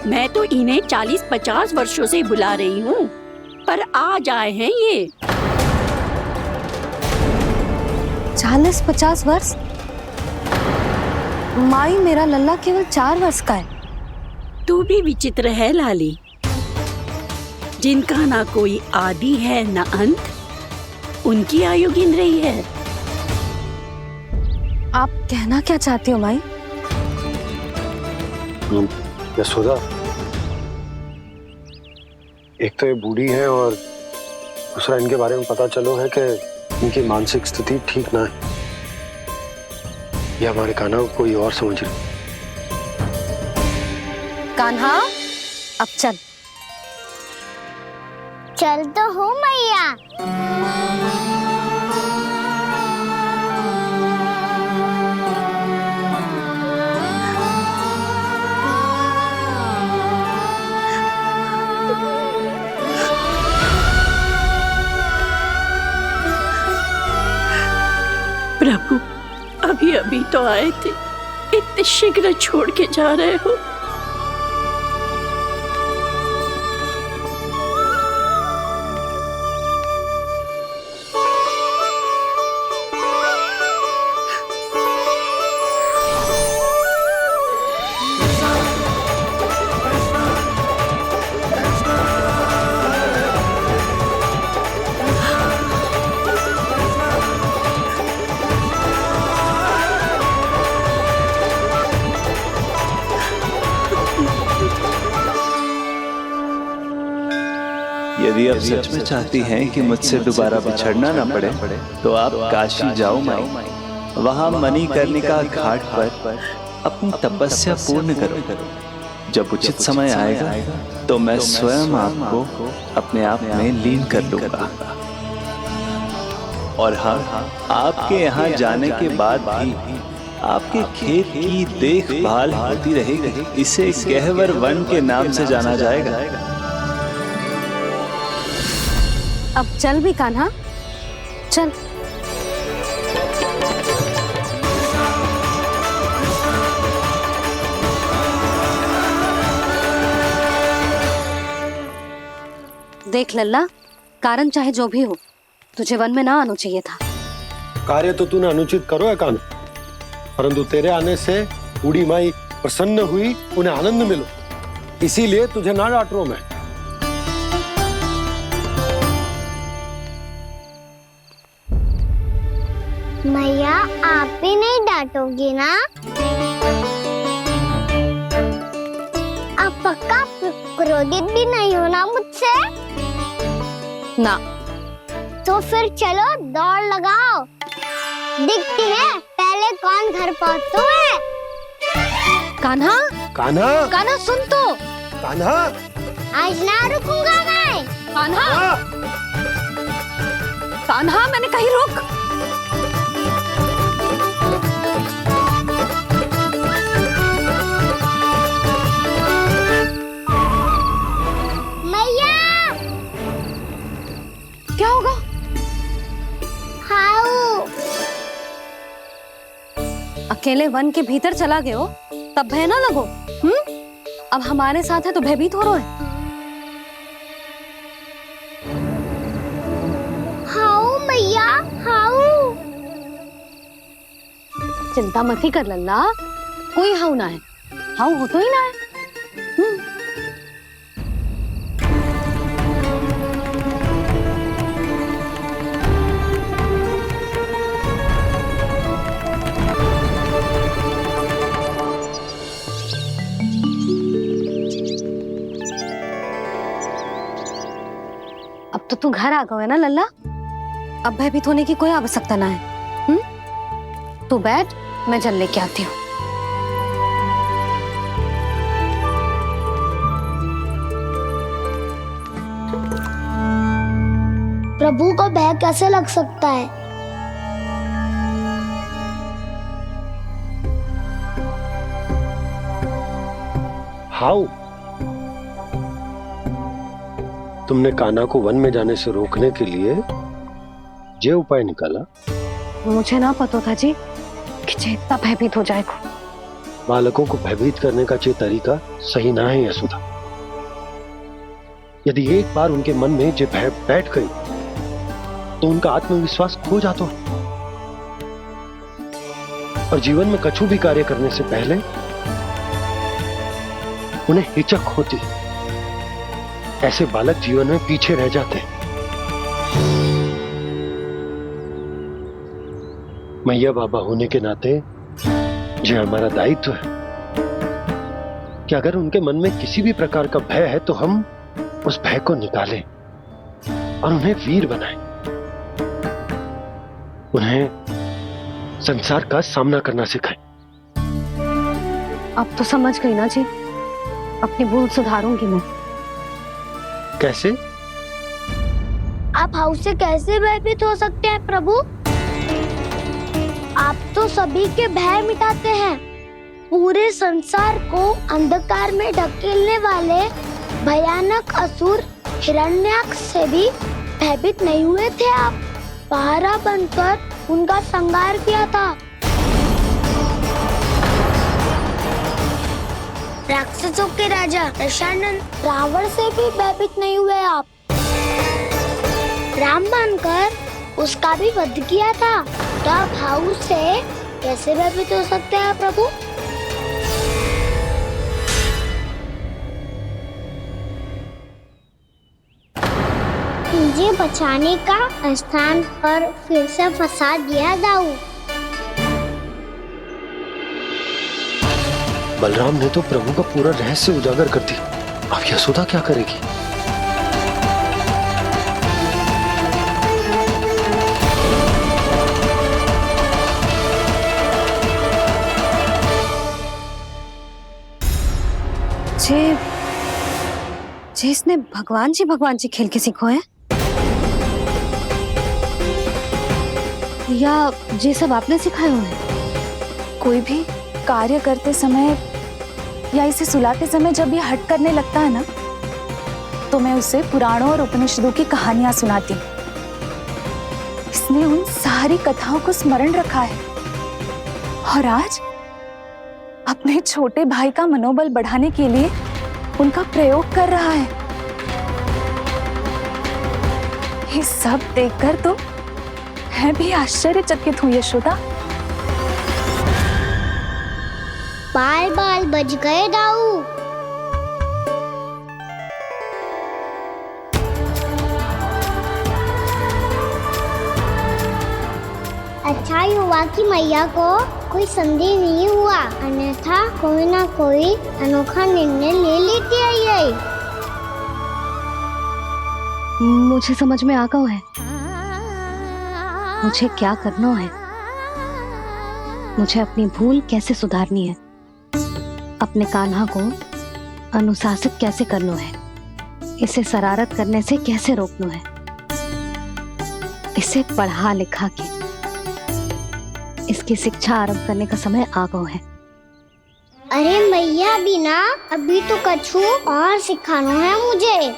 मैं तो इन्हें 40-50 वर्षों से बुला रही हूँ, पर आज आए हैं ये। 40-50 वर्ष? माई, मेरा लल्ला केवल 4 वर्ष का है। तू भी विचित्र है लाली, जिनका ना कोई आदि है ना अंत, उनकी आयु गिन रही है। आप कहना क्या चाहती हो माई? यशोदा, एक तो ये बूढ़ी है और दूसरा इनके बारे में पता चलो है कि इनकी मानसिक स्थिति ठीक ना है। ये हमारे कान्हा को कोई और समझ रही। कान्हा, अब चल। चल तो हूँ मैया। प्रभु, अभी अभी तो आए थे, इतने शीघ्र छोड़ के जा रहे हो। यदि आप सच में चाहती हैं कि मुझसे दोबारा बिछड़ना न पड़े तो आप काशी जाओ माई। वहां मणिकर्णिका घाट पर अपनी तपस्या पूर्ण करो। जब उचित समय आएगा तो मैं स्वयं आपको अपने आप में लीन कर लूंगा। और हाँ, आपके यहाँ जाने के बाद भी आपके खेत की देखभाल होती रहेगी। इसे गहवर वन के नाम से जाना जाएगा। अब चल भी कान्हा, चल। देख लल्ला, कारण चाहे जो भी हो, तुझे वन में ना आना चाहिए था। कार्य तो तूने अनुचित करो है कान्हा, परंतु तेरे आने से बूढ़ी माई प्रसन्न हुई, उन्हें आनंद मिलो, इसीलिए तुझे ना डांट रहा हूं मैं। मैया, आप भी नहीं डांटोगी ना? आप पक्का क्रोधित भी नहीं हो ना मुझसे? ना। तो फिर चलो दौड़ लगाओ, दिखती है पहले कौन घर पहुंचता है। कान्हा, कान्हा, कान्हा सुन तो। कान्हा, आज ना रुकूंगा मैं। कान्हा, कान्हा, मैंने कहीं रुक। मैया, क्या होगा? हाउ, अकेले वन के भीतर चला गए हो तब भय ना लगो। अब हमारे साथ है तो भयभीत हो रहे हैं। हाउ मैया, हाउ। चिंता मत ही कर लल्ला, कोई हाउ ना है। हाउ हो तो ही ना है। अब तो तू घर आ गया है ना लल्ला, अब भयभीत होने की कोई आवश्यकता ना है। तू बैठ, मैं जल लेके आती हूँ। प्रभु को भय कैसे लग सकता है? हाउ, तुमने कान्हा को वन में जाने से रोकने के लिए ये उपाय निकाला मुझे ना पता था जी कि जे इतना भयभीत हो जाएगा। बालकों को भयभीत करने का जो तरीका सही ना है यशोदा। यदि एक बार उनके मन में जो भय बैठ गई तो उनका आत्मविश्वास खो जाता है और जीवन में कछु भी कार्य करने से पहले उन्हें हिचक होती। ऐसे बालक जीवन में पीछे रह जाते हैं। मैया बाबा होने के नाते जो हमारा दायित्व है कि अगर उनके मन में किसी भी प्रकार का भय है तो हम उस भय को निकालें और उन्हें वीर बनाएं, उन्हें संसार का सामना करना सिखाएं। अब तो समझ गई ना जी, अपनी भूल सुधारूंगी मैं। कैसे? आप हाउस से कैसे भयभीत हो सकते हैं प्रभु? आप तो सभी के भय मिटाते हैं। पूरे संसार को अंधकार में ढकेलने वाले भयानक असुर हिरण्याक्ष से भी भयभीत नहीं हुए थे आप। पहरा बनकर उनका संहार किया था। राक्षसों के राजा दशानन रावण से भी भयभीत नहीं हुए आप। राम बनकर उसका भी वध किया था। तो आप हाउस से कैसे भयभीत हो सकते हैं प्रभु? मुझे बचाने का स्थान पर फिर से फंसा दिया दाऊ। बलराम ने तो प्रभु का पूरा रहस्य उजागर कर दिया। अब यशोदा क्या करेगी? जे इसने भगवान जी खेल के सीखो है या जे सब आपने सिखाए हुए हैं? कोई भी कार्य करते समय या इसे सुलाते समय जब ये हट करने लगता है ना, तो मैं उसे पुराणों और उपनिषदों की कहानियां सुनाती हूँ। इसने उन सारी कथाओं को स्मरण रखा है और आज अपने छोटे भाई का मनोबल बढ़ाने के लिए उनका प्रयोग कर रहा है। ये सब देखकर तो मैं भी आश्चर्यचकित हूँ यशोदा। बाल बाल बज गए दाऊ। अच्छा ही हुआ कि मैया को कोई संदेह नहीं हुआ, अन्यथा कोई ना कोई अनोखा निर्णय ले लेती आई। मुझे समझ में आ गया है मुझे क्या करना है। मुझे अपनी भूल कैसे सुधारनी है, अपने कान्हा को अनुशासित कैसे करना है, इसे शरारत करने से कैसे रोकना है, इसे पढ़ा लिखा के इसकी शिक्षा आरंभ करने का समय आ गया है। अरे मैया बिना अभी तो कछु और सिखाना है मुझे।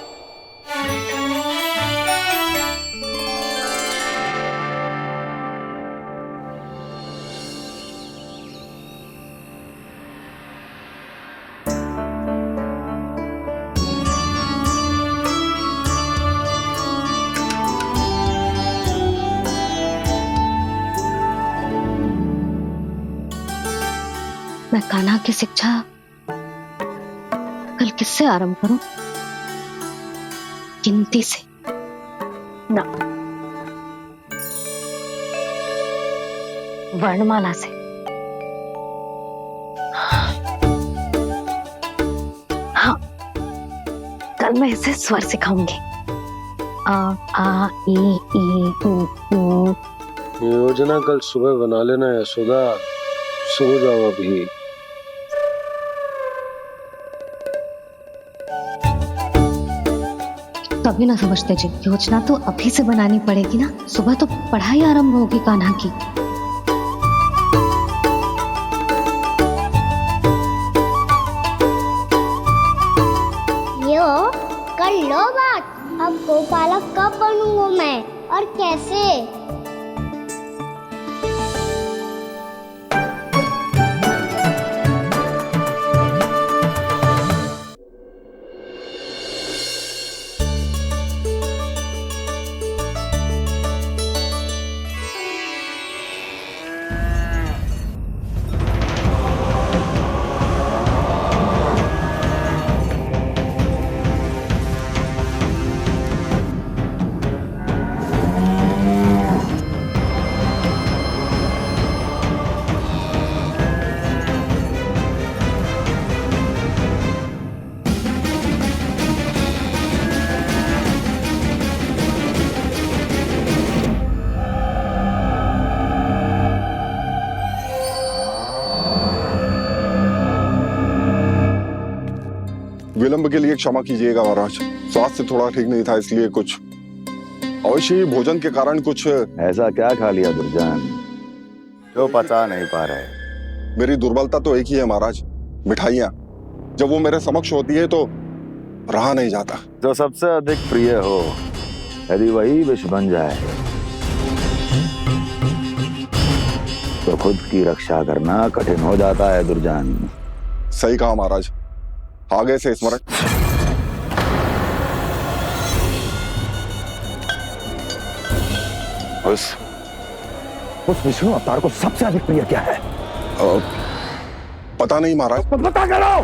मैं कान्हा की शिक्षा कल किससे आरंभ करूं? गिनती से ना, वर्णमाला से। हाँ, कल मैं इसे स्वर सिखाऊंगी। आ आ ई ई उ ऊ। योजना कल सुबह बना लेना यशोदा, सो जाओ अभी। तभी ना समझते जी, योजना तो अभी से बनानी पड़ेगी ना। सुबह तो पढ़ाई आरंभ होगी कान्हा की। यो कर लो बात। अब गोपालक कब बनूंगा मैं और कैसे? विलंब के लिए क्षमा कीजिएगा महाराज, स्वास्थ्य थोड़ा ठीक नहीं था इसलिए कुछ अवश्य ही भोजन के कारण कुछ। ऐसा क्या खा लिया दुर्जन जो पता नहीं पा रहे? मेरी दुर्बलता तो एक ही है महाराज, मिठाइयाँ। जब वो मेरे समक्ष होती है तो रहा नहीं जाता। जो सबसे अधिक प्रिय हो यदि वही विष बन जाए तो खुद की रक्षा करना कठिन हो जाता है दुर्जन। सही कहा महाराज, आगे से स्मरण। उस विष्णु अवतार को सबसे अधिक प्रिय क्या है? पता नहीं महाराज। पता करो।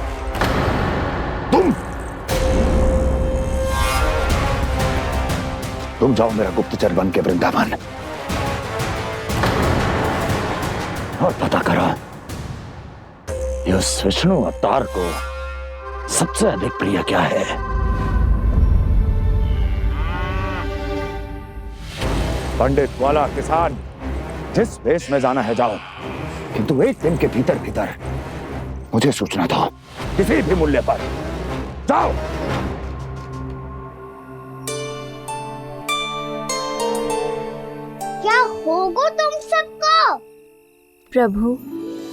तुम जाओ मेरा गुप्तचर बन के वृंदावन और पता करो कि उस विष्णु अवतार को सबसे अधिक प्रिय क्या है। पंडित वाला किसान जिस वेश में जाना है जाओ, किंतु एक दिन के भीतर भीतर मुझे सूचना दो, किसी भी मूल्य पर। जाओ। क्या होगा तुम सबको? प्रभु,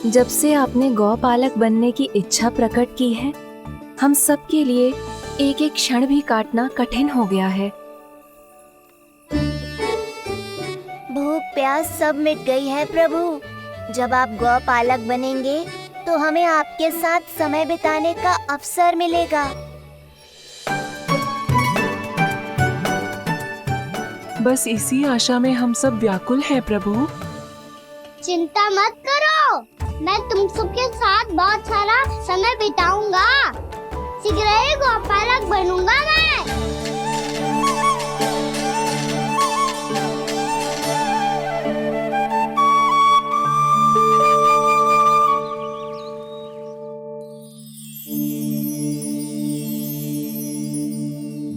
जब से आपने गौपालक बनने की इच्छा प्रकट की है, हम सब के लिए एक एक क्षण भी काटना कठिन हो गया है। भूख प्यास सब मिट गई है प्रभु। जब आप गौपालक बनेंगे तो हमें आपके साथ समय बिताने का अवसर मिलेगा। बस इसी आशा में हम सब व्याकुल हैं प्रभु। चिंता मत करो, मैं तुम सबके साथ बहुत सारा समय बिताऊंगा। शीघ्र ही गौपालक बनूंगा मैं।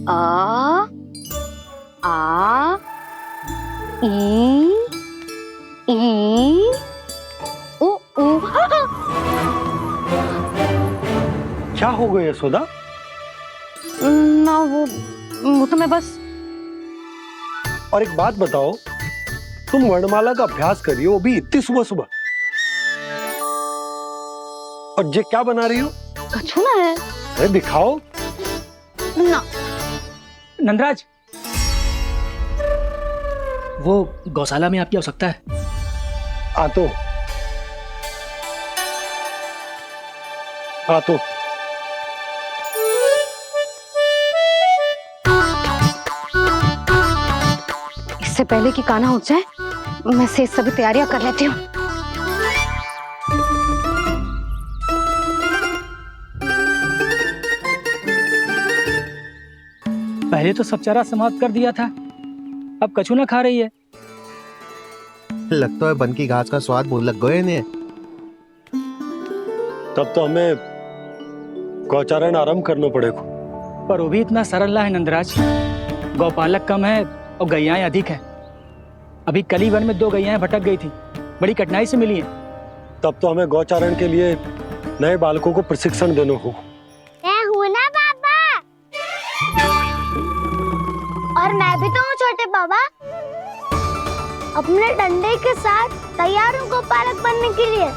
आ आ ई ई उ उ। क्या हो गया यशोदा? ना वो तो मैं बस। और एक बात बताओ, तुम वर्णमाला का अभ्यास कर रही हो, वो भी इतनी सुबह सुबह, और ये क्या बना रही हो? कछु ना है। अरे दिखाओ ना। नंदराज, वो गौशाला में आपकी आवश्यकता है। आ तो इससे पहले कि कान्हा उठ जाए, मैं से सभी तैयारियां कर लेती हूँ। पहले तो सब चारा समाप्त कर दिया था, अब कछु ना खा रही है। लगता है बन की घास का स्वाद भूल लग गए ने। तब तो हमें गौचारण आरंभ करना पड़ेगा। पर वो भी इतना सरल ना है नंदराज। गौपालक कम है और गैयाएं अधिक है। अभी कली वन में 2 गैयाएं भटक गई थी, बड़ी कठिनाई से मिली हैं। तब तो हमें गौचारण के लिए नए बालकों को प्रशिक्षण देना होगा। मैं हूँ ना बाबा, और मैं भी तो हूँ छोटे बाबा। अपने डंडे के साथ तैयार हूँ गौपालक बनने के लिए।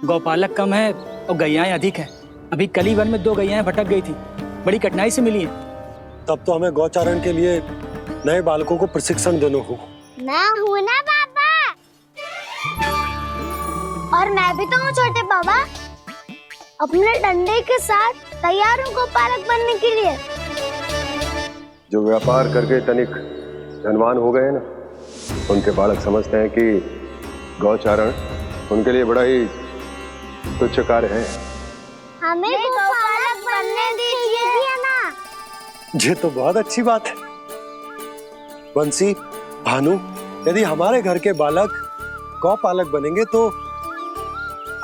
गौपालक कम है और गैयाएं अधिक है। अभी कली वन में 2 गैयाएं भटक गई थी, बड़ी कठिनाई से मिली हैं। तब तो हमें गौचारण के लिए नए बालकों को प्रशिक्षण देना होगा। मैं हूँ ना बाबा, और मैं भी तो हूँ छोटे बाबा। अपने डंडे के साथ तैयार हूँ गौपालक बनने के लिए। जो व्यापार करके तनिक धनवान हो गए ना, उनके बालक समझते हैं कि गौचारण उनके लिए बड़ा ही तुच्छ कार्य है। हमें गौपालक बनने दीजिए ना। ये तो बहुत अच्छी बात है। बंसी, भानु, यदि हमारे घर के बालक गौपालक बनेंगे तो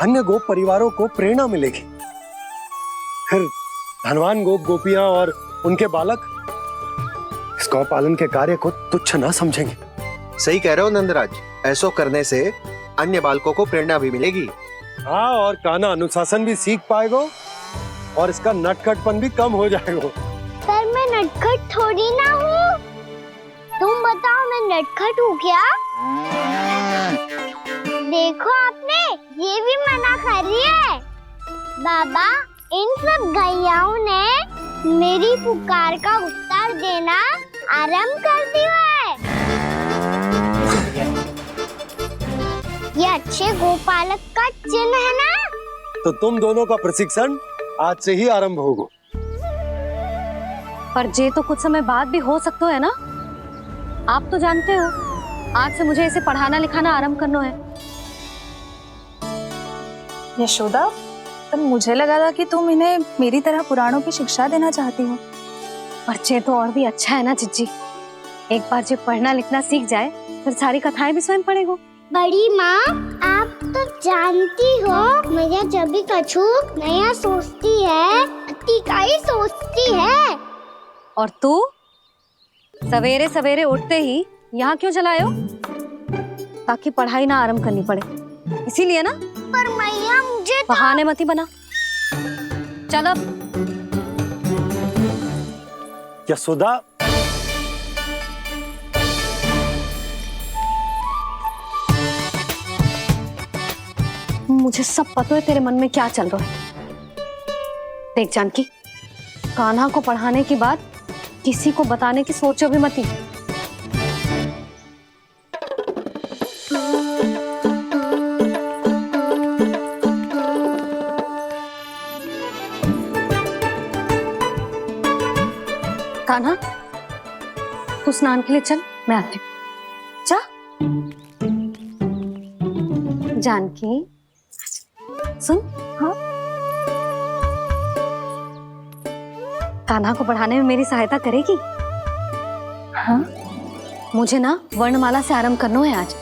अन्य गोप परिवारों को प्रेरणा मिलेगी। फिर धनवान गोप गोपियां और उनके बालक इस गौ पालन के कार्य को तुच्छ ना समझेंगे। सही कह रहे हो नंदराज, ऐसो करने से अन्य बालकों को प्रेरणा भी मिलेगी। हाँ, और कान्हा अनुशासन भी सीख पाएगा और इसका नटखटपन भी कम हो जाएगा। पर मैं नटखट थोड़ी ना हूँ। तुम बताओ मैं नटखट हूँ क्या? देखो आपने ये भी मना कर रही है। बाबा, इन सब गैयाओं ने मेरी पुकार का उत्तर देना आरंभ कर दिया है। ये अच्छे गोपालक का चिन्ह है ना? तो तुम दोनों का प्रशिक्षण आज से ही आरंभ होगा। पर जे तो कुछ समय बाद भी हो सकता है ना। आप तो जानते हो आज से मुझे इसे पढ़ाना लिखाना आरंभ करना है। यशोदा, तब मुझे लगा था कि तुम इन्हें मेरी तरह पुराणों की शिक्षा देना चाहती हो। पर जे तो और भी अच्छा है ना जिज्जी। एक बार जब पढ़ना लिखना सीख जाए फिर सारी कथाएं भी स्वयं पढ़ेगा। बड़ी माँ, आप तो जानती हो मैया जब भी कछु नया सोचती है अतिका ही सोचती है। और तू सवेरे सवेरे उठते ही यहाँ क्यों चलाए हो? ताकि पढ़ाई ना आरंभ करनी पड़े, इसीलिए ना। पर मैया मुझे बहाने मत ही बना। चल अब। यशोदा, मुझे सब पता है तेरे मन में क्या चल रहा है। देख जानकी, कान्हा को पढ़ाने की बात किसी को बताने की सोचो भी मत ही। कान्हा, तू स्नान के लिए चल, मैं आती हूँ। जा। जानकी सुन। हाँ, कान्हा को पढ़ाने में मेरी सहायता करेगी? हाँ, मुझे ना वर्णमाला से आरंभ करना है आज।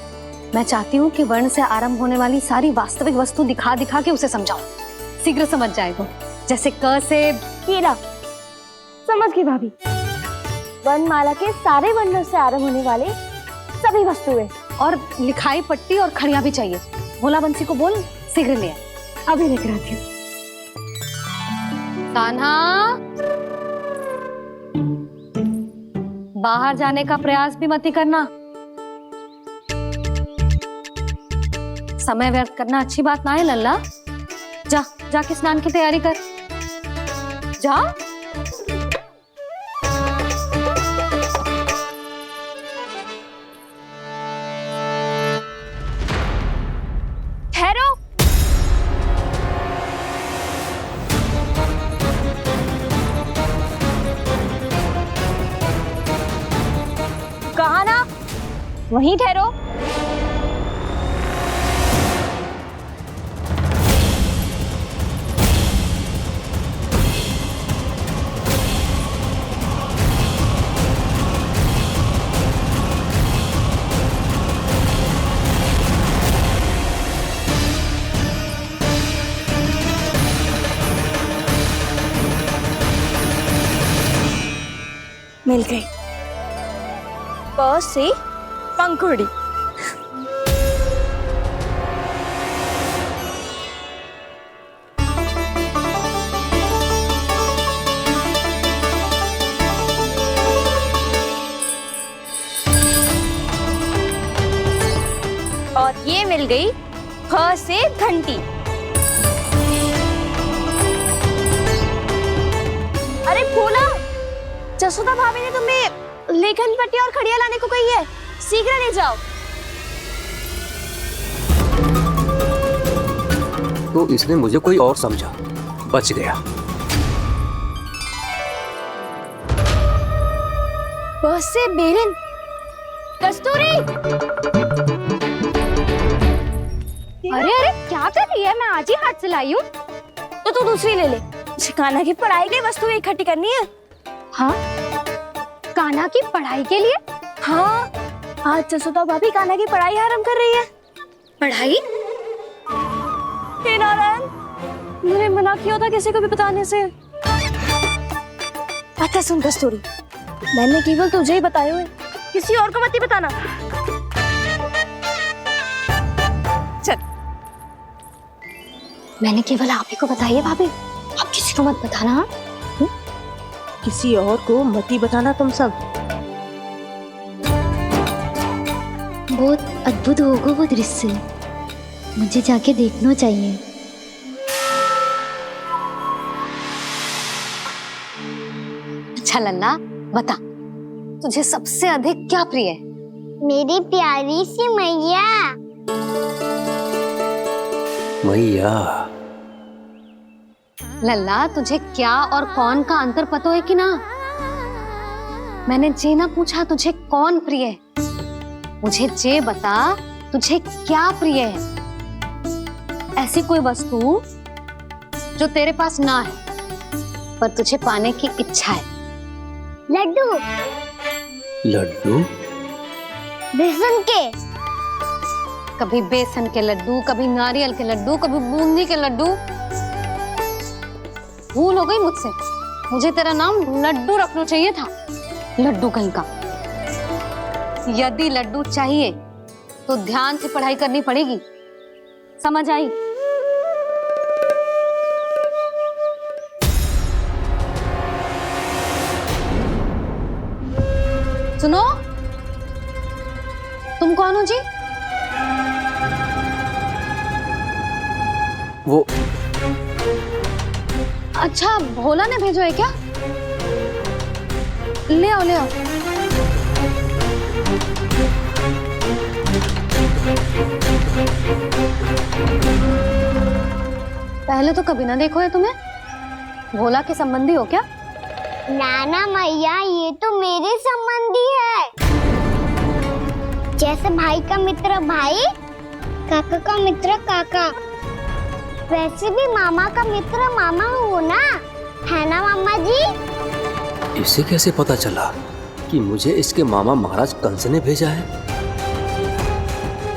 मैं चाहती हूँ कि वर्ण से आरंभ होने वाली सारी वास्तविक वस्तु दिखा दिखा के उसे समझाऊं। शीघ्र समझ जाएगा। जैसे क से कीड़ा। समझ गई भाभी। वर्णमाला के सारे वर्णों से आरंभ होने वाले सभी वस्तुएं। और लिखाई पट्टी और खड़िया भी चाहिए। भोला बंसी को बोल शीघ्र ले आए। अभी लेकर आती हूँ। कान्हा, बाहर जाने का प्रयास भी मत ही करना। समय व्यर्थ करना अच्छी बात ना है लल्ला। जा, जाके स्नान की तैयारी कर। जा। ठहरो। कहा ना, वहीं ठहरो। मिल गई। प से पंखुड़ी। और ये मिल गई फ से घंटी। अरे भोला, जसोदा भाभी ने तुम्हें लेखन पट्टी और खड़िया लाने को कही है। शीघ्र ले जाओ। तो इसने मुझे कोई और समझा। बच गया। बस से बेरन। कस्तूरी। अरे अरे क्या कर रही है? मैं आज ही हाथ से लाई हूँ। तो तू दूसरी ले ले। कान्हा की पढ़ाई के लिए वस्तु इकट्ठी करनी है। हाँ, कान्हा की पढ़ाई के लिए? हाँ, आज जसोदा भाभी कान्हा की पढ़ाई आरंभ कर रही है। पढ़ाई? हे नारायण, मैंने मना किया था किसी को भी बताने से। अच्छा सुन कस्तूरी, मैंने केवल तुझे ही बताए हुए, किसी और को मत ही बताना। मैंने केवल आप ही को बताइए भाभी, आप किसी को मत बताना। हाँ? किसी और को मत ही बताना तुम सब। बहुत अद्भुत होगा वो दृश्य, मुझे जाके देखना चाहिए। अच्छा लल्ला, बता तुझे सबसे अधिक क्या प्रिय है? मेरी प्यारी सी मैया। मैया। लल्ला, तुझे क्या और कौन का अंतर पता है कि ना? मैंने जे ना पूछा तुझे कौन प्रिय है, मुझे जे बता तुझे क्या प्रिय है। ऐसी कोई वस्तु जो तेरे पास ना है पर तुझे पाने की इच्छा है। लड्डू। लड्डू? बेसन के। कभी बेसन के लड्डू, कभी नारियल के लड्डू, कभी बूंदी के लड्डू। भूल हो गई मुझसे, मुझे तेरा नाम लड्डू रखना चाहिए था। लड्डू कहीं का। यदि लड्डू चाहिए तो ध्यान से पढ़ाई करनी पड़ेगी, समझ आई? सुनो, तुम कौन हो जी? वो अच्छा, भोला ने भेजो है क्या? ले आओ, ले आओ। पहले तो कभी ना देखो है तुम्हें। भोला के संबंधी हो क्या? नाना मैया, ये तो मेरे संबंधी है। जैसे भाई का मित्र भाई, काका का मित्र काका, वैसे भी मामा का मित्र मामा हो ना, है ना मामा जी? इसे कैसे पता चला कि मुझे इसके मामा महाराज कंस ने भेजा है?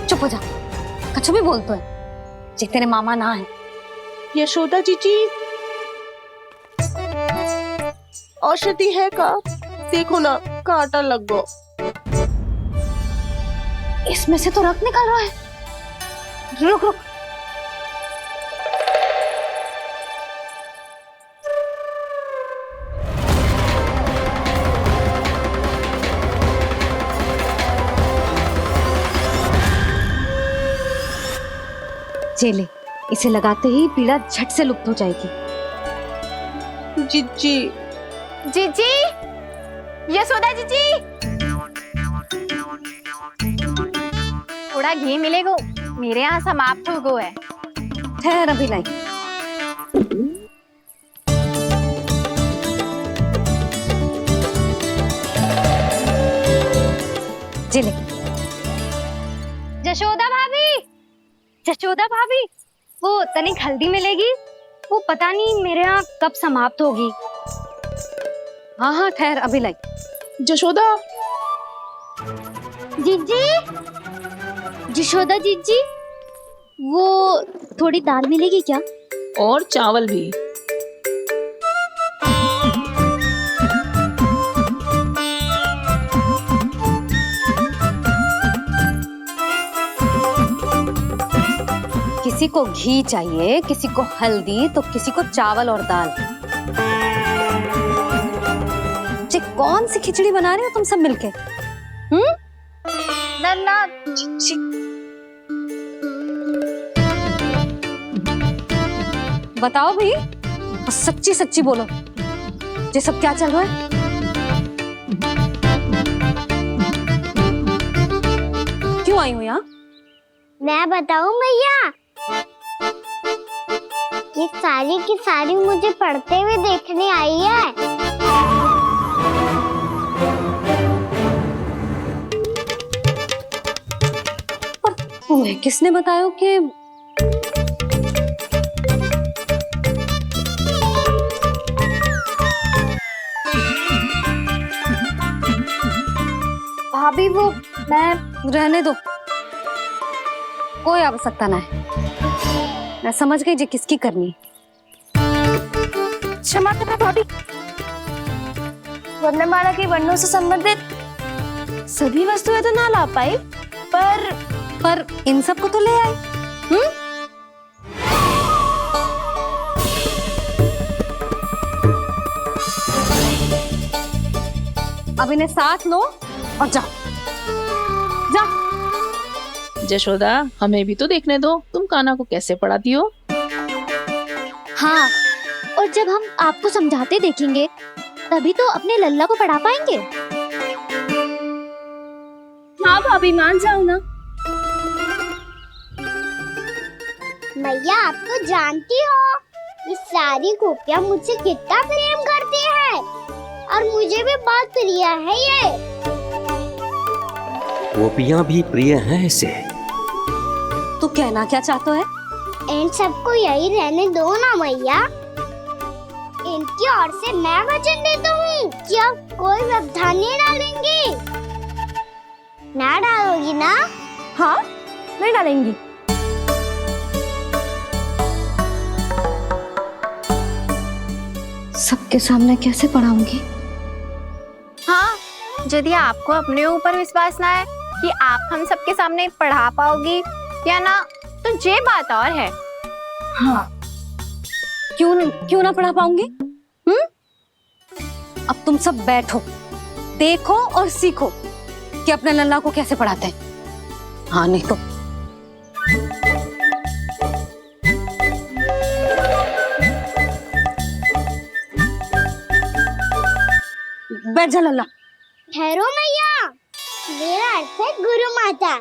चुप हो जा, कछु भी बोलते है जे तेरे मामा ना है। यशोदा जीजी, औषधि है का? देखो ना, कांटा लग गो। इसमें से तो रक्त निकल रहा है। रुक रुक। चले, इसे लगाते ही पीड़ा झट से लुप्त हो जाएगी। जीजी, जीजी, यशोदा जीजी, थोड़ा घी मिलेगा? मेरे यहाँ समाप्त हो गया है। ठहर, अभी लाई। जिले। जशोदा भाभी, जशोदा भाभी, वो तनिक हल्दी मिलेगी? वो पता नहीं मेरे यहाँ कब समाप्त होगी। हाँ हाँ, ठहर, अभी लाई। जशोदा। जीजी, यशोदा जीजी, वो थोड़ी दाल मिलेगी क्या? और चावल भी। किसी को घी चाहिए, किसी को हल्दी, तो किसी को चावल और दाल। जी, कौन सी खिचड़ी बना रहे हो तुम सब मिलके? नन्ना, बताओ भाई, सच्ची सच्ची बोलो, ये सब क्या चल रहा है? क्यों आई हो यहाँ? मैं बताऊं भैया, ये सारी की सारी मुझे पढ़ते हुए देखने आई है। तुम्हें किसने बताया कि भाभी, वो मैं रहने दो, कोई आवश्यकता ना है। मैं समझ गई जी किसकी करनी। क्षमा करना भाभी, वर्णमाला के वर्णों से संबंधित सभी वस्तुएं तो ना ला पाई, पर इन सब को तो ले आए। अब इन्हें साथ लो और जाओ। जा। जशोदा, हमें भी तो देखने दो तुम कान्हा को कैसे पढ़ाती हो। हाँ, और जब हम आपको समझाते देखेंगे तभी तो अपने लल्ला को पढ़ा पाएंगे। हाँ भाभी, मान जाओ ना। मैया, आप तो जानती हो ये सारी गोपियाँ मुझसे कितना प्रेम करती है और मुझे भी बहुत प्रिय है ये। गोपियाँ भी प्रिय हैं इसे। तू कहना क्या चाहता है? इन सबको यही रहने दो ना मैया। इनकी ओर से मैं वचन देता हूँ कि अब कोई व्यवधान नहीं डालेंगी। ना डालोगी ना? हाँ, नहीं डालेंगी। सबके सामने कैसे पढ़ाऊंगी? हाँ, यदि आपको अपने ऊपर विश्वास ना है कि आप हम सबके सामने पढ़ा पाओगी या ना, तो ये बात और है। हाँ, क्यों ना पढ़ा पाऊंगी? अब तुम सब बैठो, देखो और सीखो कि अपने लल्ला को कैसे पढ़ाते हैं। हाँ, नहीं तो बैठ जा लल्ला। ठहरो मैया, मेरा अर्थ है गुरु माता।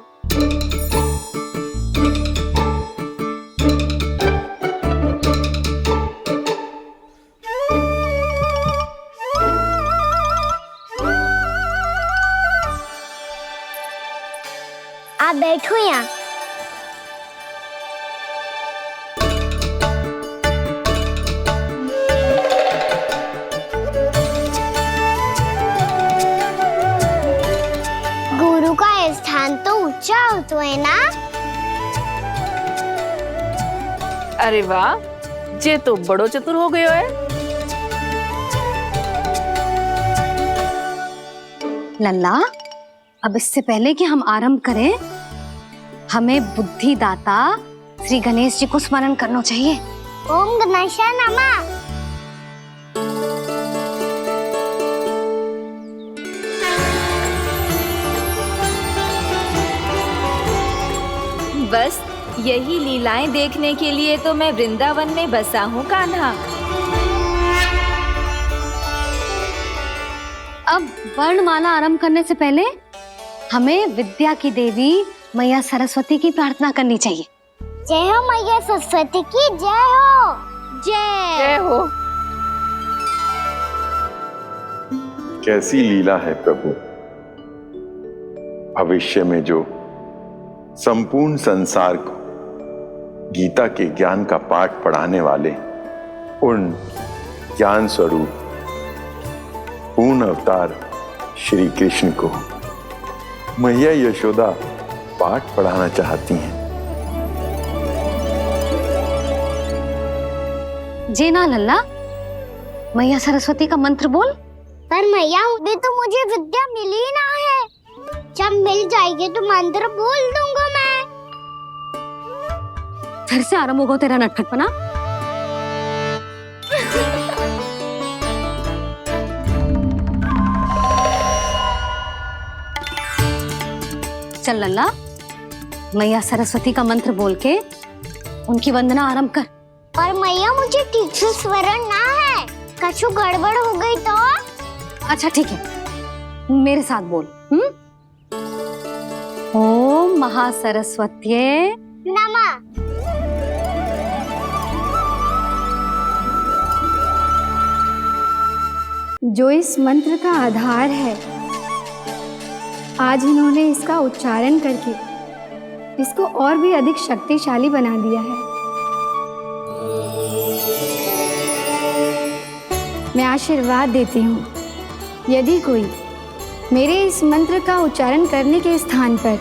आप बैठो यहाँ। गुरु का स्थान तो ऊंचा होता है ना? अरे वाह, जे तो बड़ो चतुर हो गयो है। लल्ला, अब इससे पहले कि हम आरंभ करें, हमें बुद्धिदाता श्री गणेश जी को स्मरण करना चाहिए। ओम गणेशाय नमः। बस यही लीलाएं देखने के लिए तो मैं वृंदावन में बसा हूँ कान्हा। अब वर्णमाला आरंभ करने से पहले हमें विद्या की देवी मैया सरस्वती की प्रार्थना करनी चाहिए। जय हो मैया सरस्वती की जय हो। जय हो। कैसी लीला है प्रभु। भविष्य में जो संपूर्ण संसार को गीता के ज्ञान का पाठ पढ़ाने वाले उन ज्ञान स्वरूप पूर्ण अवतार श्री कृष्ण को मैया यशोदा पाठ पढ़ाना चाहती हैं। जी ना लल्ला, मैया सरस्वती का मंत्र बोल। पर मैया, अभी तो मुझे विद्या मिली ना है। जब मिल जाएगी तो मंत्र बोल दूंगा मैं। फिर से आरंभ होगा तेरा नटखटपना। चल लल्ला, मैया सरस्वती का मंत्र बोल के उनकी वंदना आरंभ कर। पर मैया, मुझे ठीक से स्मरण ना है। कछु गड़बड़ हो गई तो? अच्छा ठीक है, मेरे साथ बोल। ओम महासरस्वत्यै नमः। जो इस मंत्र का आधार है, आज इन्होंने इसका उच्चारण करके इसको और भी अधिक शक्तिशाली बना दिया है। मैं आशीर्वाद देती हूँ, यदि कोई मेरे इस मंत्र का उच्चारण करने के स्थान पर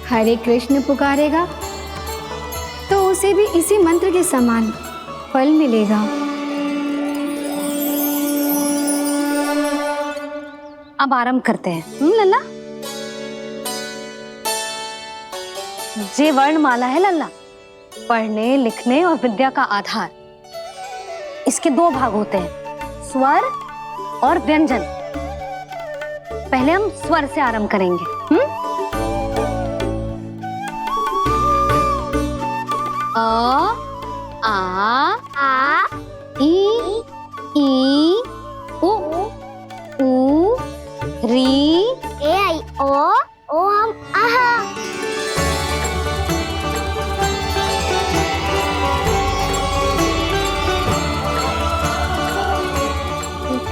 हरे कृष्ण पुकारेगा तो उसे भी इसी मंत्र के समान फल मिलेगा। अब आरंभ करते हैं। लल्ला, जे वर्णमाला है लल्ला, पढ़ने लिखने और विद्या का आधार। इसके दो भाग होते हैं, स्वर और व्यंजन। पहले हम स्वर से आरंभ करेंगे। अ, आ, ई, उ, री, ए आई ओ हम आहा।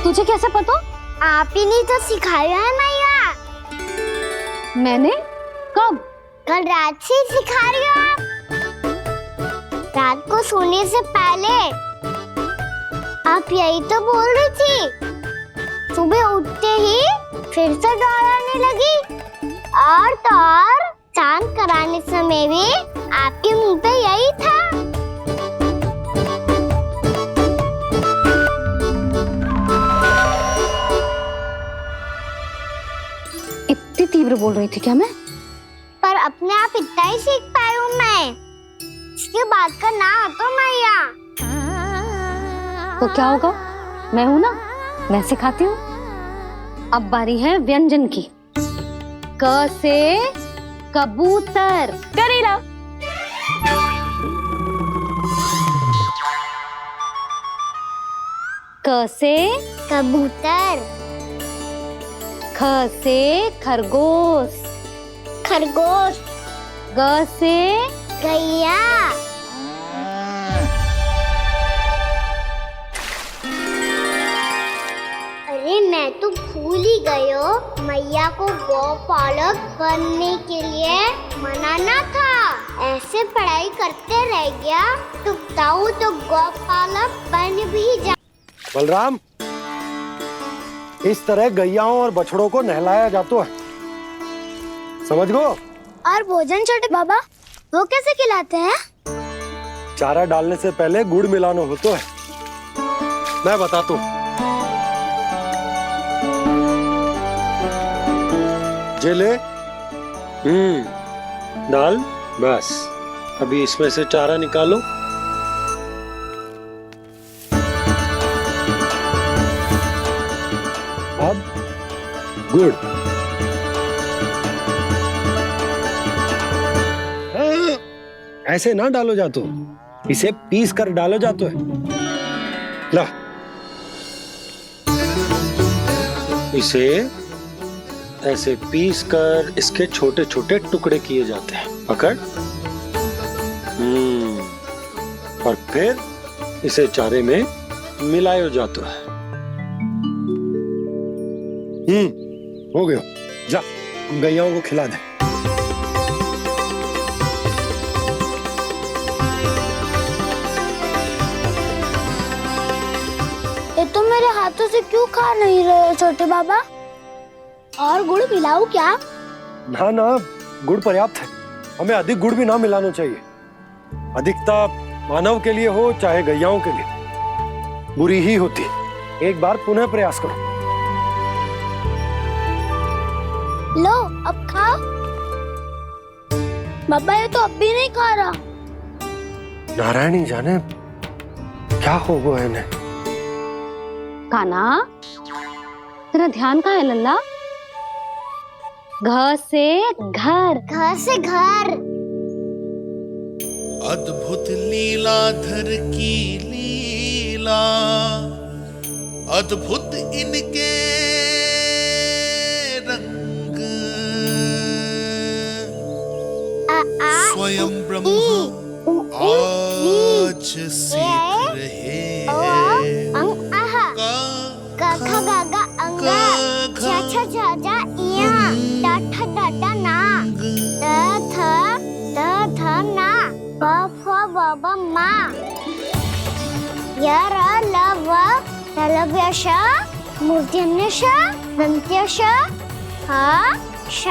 तुझे कैसे पता? आप ही नहीं तो सिखाया है मैया। मैंने? कब? कल रात से सिखा रही हो आप। रात को सोने से पहले आप यही तो बोल रही थी। सुबह उठते ही फिर से दोहराने लगी, और तो और चांद कराने समय भी आपके मुंह पे यही था। इतनी तीव्र बोल रही थी क्या मैं? पर अपने आप इतना ही सीख पाई हूँ मैं। इसके बाद का ना तो मैया। तो क्या होगा? मैं हूं ना, मैं सिखाती हूँ। अब बारी है व्यंजन की। क से कबूतर। करेला। क से कबूतर। ख से खरगोश। खरगोश। ग से गैया। अरे मैं तो भूल ही गई हूँ, मैया को गौपालक बनने के लिए मनाना था। ऐसे पढ़ाई करते रह गया तो ताऊ तो गौपालक बन भी जा। बलराम, इस तरह गैयाओं और बछड़ों को नहलाया जाता है, समझ गो? और भोजन छोटे बाबा वो कैसे खिलाते हैं? चारा डालने से पहले गुड़ मिलाना होता है। मैं बताता हूँ। जे ले, डाल, बस। अभी इसमें से चारा निकालो। अब गुड़। ऐसे ना डालो जातो, इसे पीस कर डालो जातो है। ला, इसे ऐसे पीस कर इसके छोटे छोटे टुकड़े किए जाते हैं। पकड़। और फिर इसे चारे में मिलाया जाता है। हो गया। जा, गैयाओं को खिला दे। ये तो मेरे हाथों से क्यों खा नहीं रहे छोटे बाबा? और गुड़ मिलाऊं क्या? ना ना, गुड़ पर्याप्त है। हमें अधिक गुड़ भी ना मिलाना चाहिए। अधिकता मानव के लिए हो चाहे गैयाओं के लिए बुरी ही होती। एक बार पुनः प्रयास करो। लो, अब खाओ। बाबा ये तो अब भी नहीं खा रहा। नारायणी जाने क्या हो गया है इन्हें। कान्हा, तेरा ध्यान कहाँ है लल्ला? घ से घर। घर से घर। अद्भुत लीलाधर की लीला, अद्भुत इनके रंग, स्वयं ब्रह्मा आज सीख रहे हैं। गा गा गा अंगा, छा छा छा जा इया, डा ठा डा डा ना, द थ ना, ब फ ब ब मा, य र ल व ललव्य श, मूर्धन्य श, दन्त्य श, ह श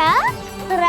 र